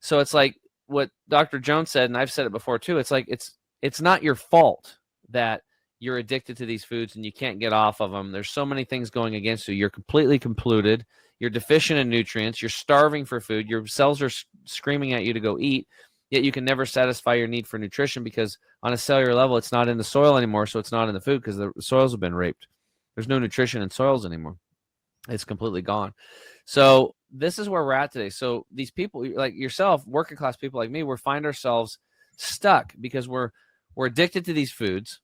So it's like what Dr. Jones said, and I've said it before too. It's like it's not your fault that you're addicted to these foods and you can't get off of them. There's so many things going against you. You're completely completed. You're deficient in nutrients. You're starving for food. Your cells are screaming at you to go eat, yet you can never satisfy your need for nutrition because on a cellular level, it's not in the soil anymore, so it's not in the food because the soils have been raped. There's no nutrition in soils anymore. It's completely gone. So this is where we're at today. So these people like yourself, working class people like me, we find ourselves stuck because we're addicted to these foods.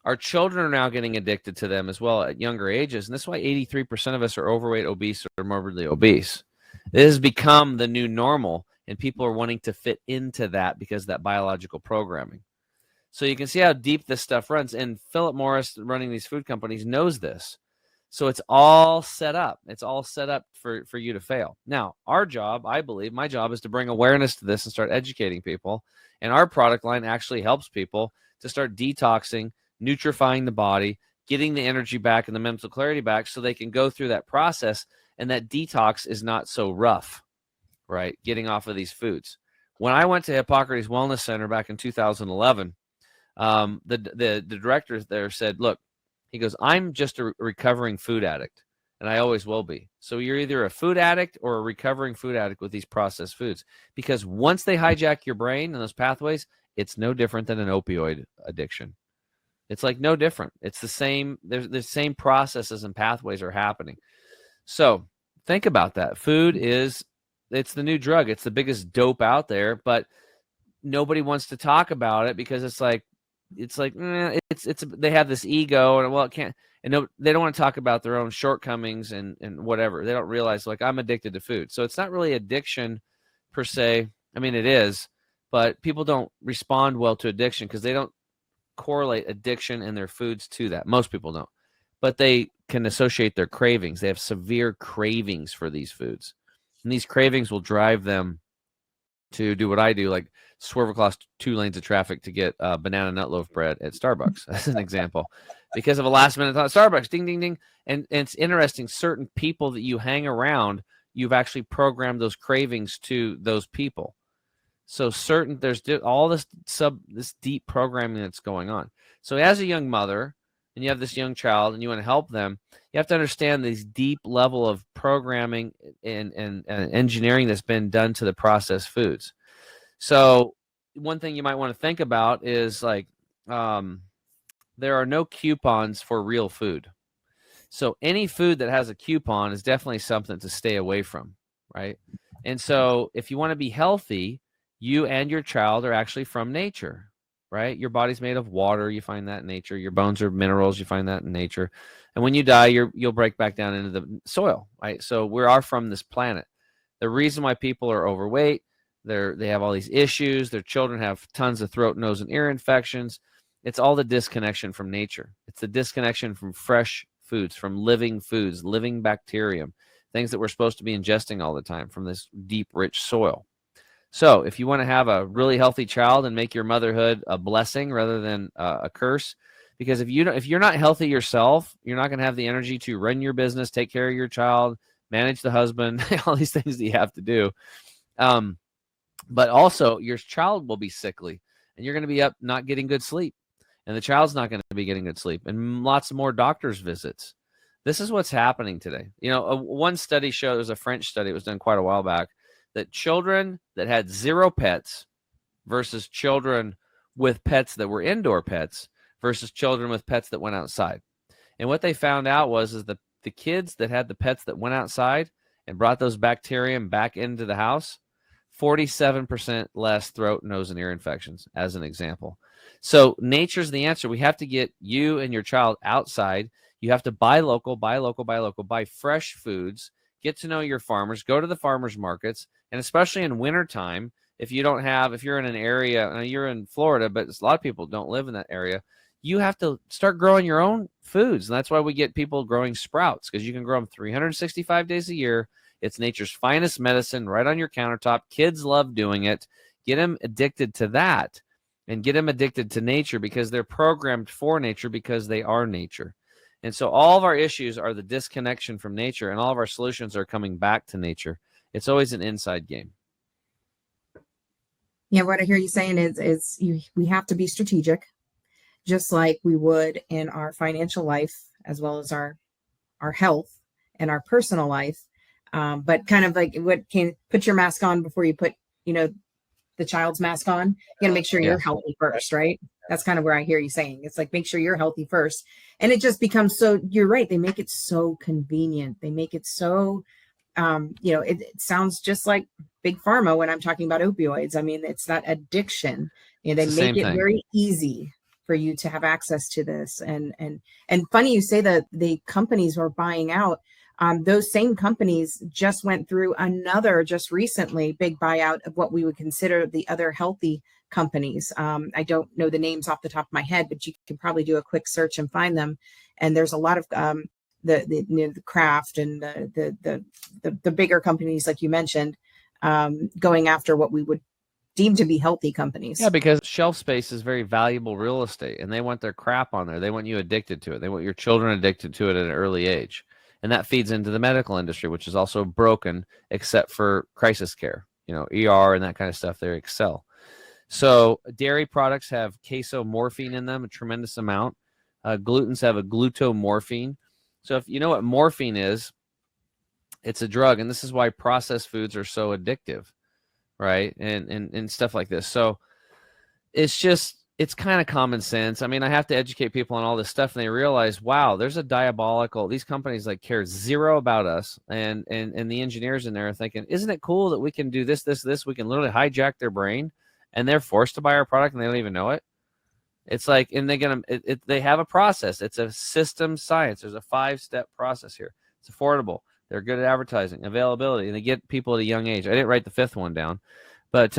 Our children are now getting addicted to them as well at younger ages. And that's why 83% of us are overweight, obese, or morbidly obese. It has become the new normal, and people are wanting to fit into that because of that biological programming. So you can see how deep this stuff runs. And Philip Morris, running these food companies, knows this. So it's all set up. It's all set up for you to fail. Now, our job, I believe, my job is to bring awareness to this and start educating people. And our product line actually helps people to start detoxing, nutrifying the body, getting the energy back and the mental clarity back so they can go through that process. And that detox is not so rough, right? Getting off of these foods. When I went to Hippocrates Wellness Center back in 2011, the director there said, look, he goes, I'm just a recovering food addict, and I always will be. So you're either a food addict or a recovering food addict with these processed foods, because once they hijack your brain and those pathways, it's no different than an opioid addiction. It's like no different. It's the same. There's the same processes and pathways are happening. So think about that. Food it's the new drug. It's the biggest dope out there, but nobody wants to talk about it because it's like they have this ego and well, it can't, and no, they don't want to talk about their own shortcomings and whatever. They don't realize like I'm addicted to food. So it's not really addiction per se. I mean, it is, but people don't respond well to addiction because they don't correlate addiction and their foods to that. Most people don't, but they can associate their cravings. They have severe cravings for these foods, and these cravings will drive them to do what I do, like swerve across 2 lanes of traffic to get banana nut loaf bread at Starbucks, as an example, because of a last minute thought. Starbucks, ding, ding, ding. And it's interesting, certain people that you hang around, you've actually programmed those cravings to those people. So there's all this deep programming that's going on. So as a young mother, and you have this young child and you want to help them, you have to understand this deep level of programming and engineering that's been done to the processed foods. So one thing you might want to think about is like, there are no coupons for real food. So any food that has a coupon is definitely something to stay away from, right? And so if you want to be healthy, you and your child are actually from nature, right? Your body's made of water. You find that in nature. Your bones are minerals. You find that in nature. And when you die, you'll break back down into the soil, right? So we are from this planet. The reason why people are overweight, they have all these issues. Their children have tons of throat, nose, and ear infections. It's all the disconnection from nature. It's the disconnection from fresh foods, from living foods, living bacterium, things that we're supposed to be ingesting all the time from this deep, rich soil. So if you want to have a really healthy child and make your motherhood a blessing rather than a curse, because if you're not healthy yourself, you're not going to have the energy to run your business, take care of your child, manage the husband, all these things that you have to do. But also your child will be sickly, and you're going to be up not getting good sleep, and the child's not going to be getting good sleep, and lots more doctor's visits. This is what's happening today. One study showed, it was a French study, it was done quite a while back, that children that had 0 pets versus children with pets that were indoor pets versus children with pets that went outside. And what they found out was the kids that had the pets that went outside and brought those bacterium back into the house, 47% less throat, nose, and ear infections, as an example. So nature's the answer. We have to get you and your child outside. You have to buy local, buy fresh foods, get to know your farmers, go to the farmers markets, and especially in wintertime, if you're in an area, you're in Florida, but a lot of people don't live in that area, you have to start growing your own foods. And that's why we get people growing sprouts, because you can grow them 365 days a year. It's nature's finest medicine right on your countertop. Kids love doing it. Get them addicted to that and get them addicted to nature, because they're programmed for nature, because they are nature. And so all of our issues are the disconnection from nature, and all of our solutions are coming back to nature. It's always an inside game. Yeah, what I hear you saying is we have to be strategic, just like we would in our financial life, as well as our health and our personal life. But kind of like put your mask on before you put, the child's mask on. You got to make sure you're healthy first, right? That's kind of where I hear you saying. It's like, make sure you're healthy first. And it just becomes so, you're right. They make it so convenient. They make it so, it sounds just like big pharma when I'm talking about opioids. I mean, it's that addiction. They make it very easy for you to have access to this. And funny you say that the companies were buying out. Those same companies just went through just recently, big buyout of what we would consider the other healthy companies. I don't know the names off the top of my head, but you can probably do a quick search and find them. And there's a lot of the Kraft and the bigger companies, like you mentioned, going after what we would deem to be healthy companies. Yeah, because shelf space is very valuable real estate, and they want their crap on there. They want you addicted to it. They want your children addicted to it at an early age. And that feeds into the medical industry, which is also broken, except for crisis care, ER and that kind of stuff. They excel. So dairy products have casomorphine in them, a tremendous amount. Glutens have a glutomorphine. So if you know what morphine is, it's a drug. And this is why processed foods are so addictive, right? And stuff like this. So it's kind of common sense. I mean, I have to educate people on all this stuff, and they realize, wow, there's these companies care zero about us. And the engineers in there are thinking, isn't it cool that we can do this? We can literally hijack their brain, and they're forced to buy our product and they don't even know it. It's like, and they have a process. It's a system science. There's a 5-step process here. It's affordable. They're good at advertising, availability, and they get people at a young age. I didn't write the fifth one down, but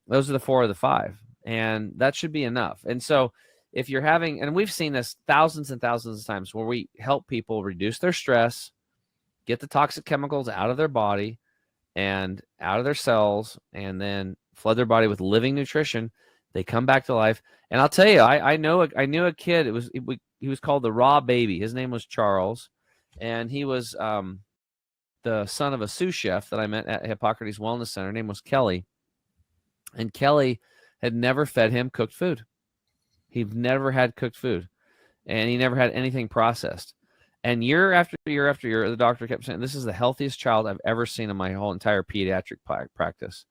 those are the 4 of the 5, and that should be enough. And so if you're having, and we've seen this thousands and thousands of times where we help people reduce their stress, get the toxic chemicals out of their body and out of their cells, and then flood their body with living nutrition, they come back to life. And I'll tell you, I knew a kid. He was called the Raw Baby. His name was Charles, and he was the son of a sous chef that I met at Hippocrates Wellness Center. Her name was Kelly, and Kelly had never fed him cooked food. He'd never had cooked food, and he never had anything processed. And year after year after year, the doctor kept saying, "This is the healthiest child I've ever seen in my whole entire pediatric practice."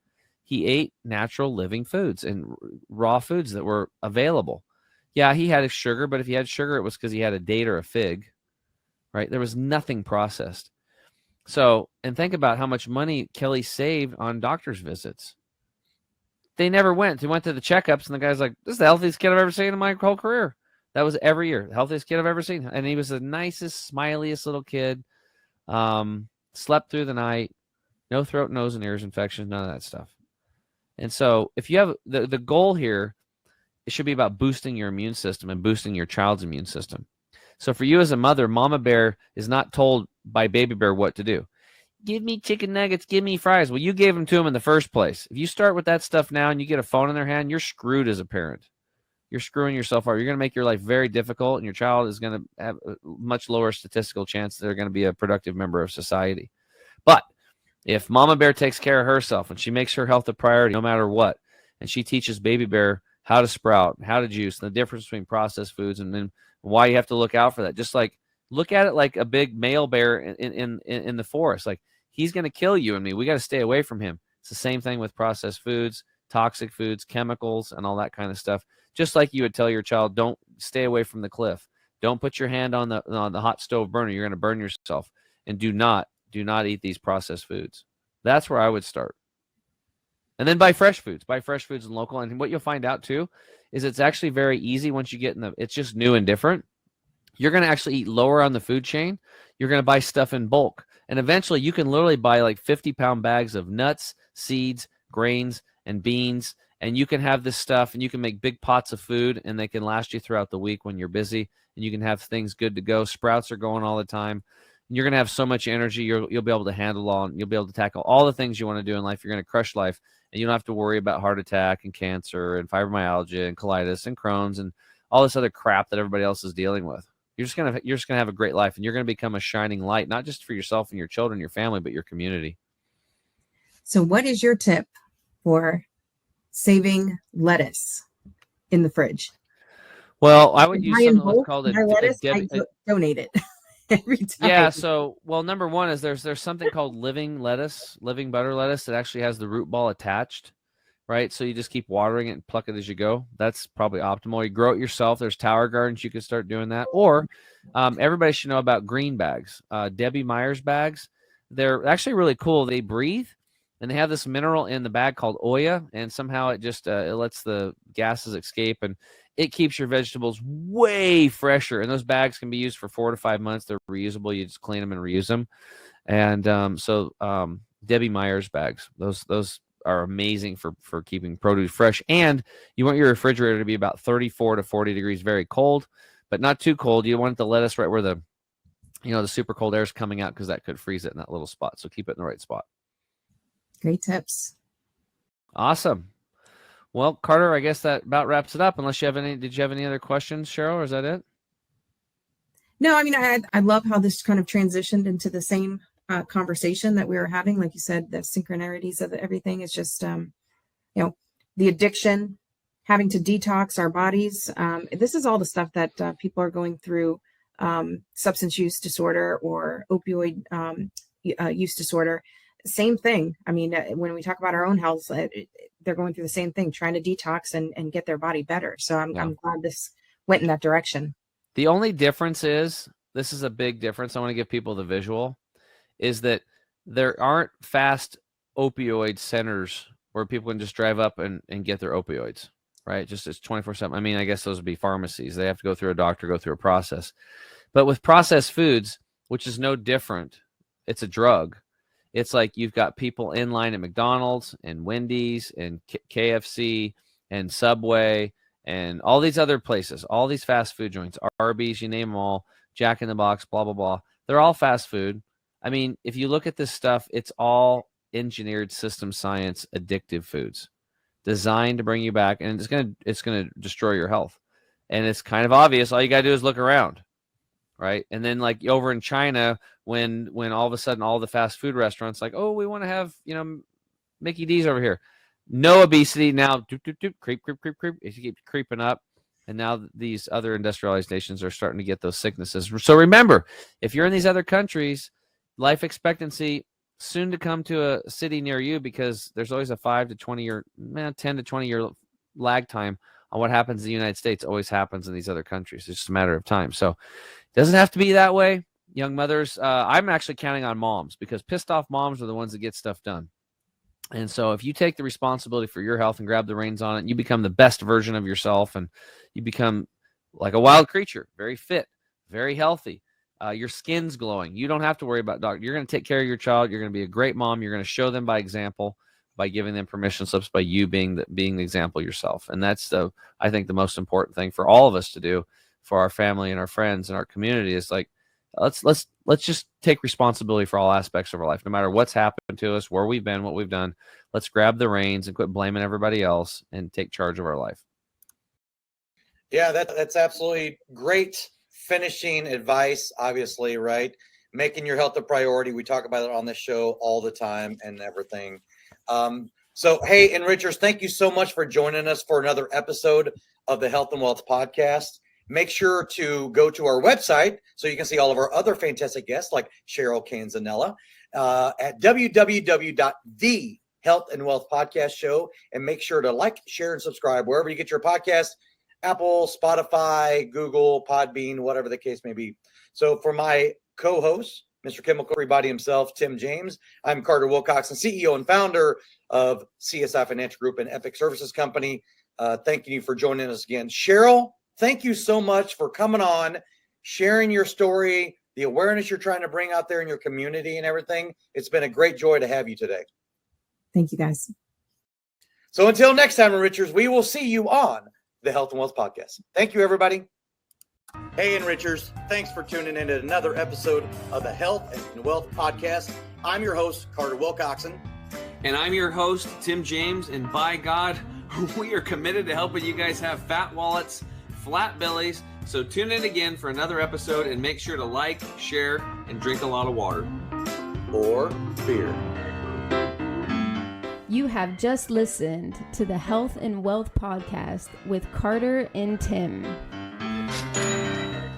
He ate natural living foods and raw foods that were available. Yeah, he had sugar, but if he had sugar, it was because he had a date or a fig, right? There was nothing processed. So, and think about how much money Kelly saved on doctor's visits. They never went. They went to the checkups, and the guy's like, "This is the healthiest kid I've ever seen in my whole career." That was every year. The healthiest kid I've ever seen. And he was the nicest, smiliest little kid. Slept through the night. No throat, nose, and ears infections, none of that stuff. And so if you have the goal here, it should be about boosting your immune system and boosting your child's immune system. So for you as a mother, Mama Bear is not told by Baby Bear what to do. Give me chicken nuggets, give me fries. Well, you gave them to them in the first place. If you start with that stuff now and you get a phone in their hand, you're screwed as a parent. You're screwing yourself up. You're going to make your life very difficult, and your child is going to have a much lower statistical chance that they're going to be a productive member of society. But if Mama Bear takes care of herself and she makes her health a priority no matter what, and she teaches Baby Bear how to sprout, how to juice, and the difference between processed foods, and then why you have to look out for that. Just like look at it like a big male bear in the forest. Like, he's going to kill you and me. We got to stay away from him. It's the same thing with processed foods, toxic foods, chemicals, and all that kind of stuff. Just like you would tell your child, don't stay away from the cliff. Don't put your hand on the hot stove burner. You're going to burn yourself. And do not eat these processed foods. That's where I would start. And then buy fresh foods. Buy fresh foods and local. And what you'll find out too is it's actually very easy once you get it's just new and different. You're going to actually eat lower on the food chain. You're going to buy stuff in bulk. And eventually you can literally buy like 50-pound bags of nuts, seeds, grains, and beans. And you can have this stuff and you can make big pots of food, and they can last you throughout the week when you're busy, and you can have things good to go. Sprouts are going all the time. And you're going to have so much energy. You'll be able to handle all, and you'll be able to tackle all the things you want to do in life. You're going to crush life, and you don't have to worry about heart attack and cancer and fibromyalgia and colitis and Crohn's and all this other crap that everybody else is dealing with. You're just going to have a great life, and you're going to become a shining light, not just for yourself and your children, your family, but your community. So what is your tip for saving lettuce in the fridge? Well, I would use something that's called I donate it every time. Yeah. So, well, number one is there's something called living butter lettuce that actually has the root ball attached, right? So you just keep watering it and pluck it as you go. That's probably optimal. You grow it yourself. There's tower gardens. You can start doing that. Or everybody should know about green bags, Debbie Meyer's bags. They're actually really cool. They breathe. And they have this mineral in the bag called Oya, and somehow it just it lets the gases escape, and it keeps your vegetables way fresher. And those bags can be used for 4 to 5 months. They're reusable. You just clean them and reuse them. And so Debbie Meyer's bags, those are amazing for keeping produce fresh. And you want your refrigerator to be about 34 to 40 degrees, very cold, but not too cold. You want the lettuce right where the super cold air is coming out, because that could freeze it in that little spot. So keep it in the right spot. Great tips. Awesome. Well, Carter, I guess that about wraps it up. Unless you have did you have any other questions, Cheryl, or is that it? No, I mean, I love how this kind of transitioned into the same conversation that we were having. Like you said, the synchronicities of everything is just, the addiction, having to detox our bodies. This is all the stuff that people are going through, substance use disorder or opioid use disorder. Same thing. I mean, when we talk about our own health, they're going through the same thing, trying to detox and get their body better. So I'm glad this went in that direction. The only difference is, this is a big difference. I want to give people the visual, is that there aren't fast opioid centers where people can just drive up and get their opioids, right? Just it's 24/7. I mean, I guess those would be pharmacies. They have to go through a doctor, go through a process. But with processed foods, which is no different it's a drug. It's like you've got people in line at McDonald's and Wendy's and KFC and Subway and all these other places, all these fast food joints, Arby's, you name them all, Jack in the Box, blah, blah, blah. They're all fast food. I mean, if you look at this stuff, it's all engineered system science, addictive foods designed to bring you back, and it's gonna destroy your health. And it's kind of obvious. All you got to do is look around. Right. And then like over in China, when all of a sudden all the fast food restaurants like, oh, we want to have, Mickey D's over here. No obesity. Now, creep. It keeps creeping up. And now these other industrialized nations are starting to get those sicknesses. So remember, if you're in these other countries, life expectancy soon to come to a city near you, because there's always a 5 to 20 year, 10 to 20 year lag time on what happens in the United States always happens in these other countries. It's just a matter of time. So it doesn't have to be that way. Young mothers, I'm actually counting on moms, because pissed off moms are the ones that get stuff done. And so if you take the responsibility for your health and grab the reins on it, you become the best version of yourself, and you become like a wild creature, very fit, very healthy. Your skin's glowing. You don't have to worry about doctor. You're going to take care of your child. You're going to be a great mom. You're going to show them by example, by giving them permission slips, by you being the example yourself. And that's I think the most important thing for all of us to do for our family and our friends and our community is like, let's just take responsibility for all aspects of our life, no matter what's happened to us, where we've been, what we've done. Let's grab the reins and quit blaming everybody else and take charge of our life. Yeah, that's absolutely great finishing advice, obviously, right? Making your health a priority. We talk about it on this show all the time and everything. So, hey, Enrichers, thank you so much for joining us for another episode of the Health and Wealth Podcast. Make sure to go to our website so you can see all of our other fantastic guests like Cheryl Canzanella at www.thehealthandwealthpodcastshow, and make sure to like, share, and subscribe wherever you get your podcast, Apple, Spotify, Google, Podbean, whatever the case may be. So for my co-host, Mr. Chemical Everybody himself, Tim James, I'm Carter Wilcoxon, CEO and founder of CSI Financial Group and Epic Services Company. Thanking you for joining us again. Cheryl, thank you so much for coming on, sharing your story, the awareness you're trying to bring out there in your community and everything. It's been a great joy to have you today. Thank you, guys. So until next time, Enrichers, we will see you on the Health and Wealth Podcast. Thank you, everybody. Hey, Enrichers, thanks for tuning in to another episode of the Health and Wealth Podcast. I'm your host, Carter Wilcoxon. And I'm your host, Tim James. And by God, we are committed to helping you guys have fat wallets, flat bellies. So tune in again for another episode, and make sure to like, share, and drink a lot of water. Or beer. You have just listened to the Health and Wealth Podcast with Carter and Tim.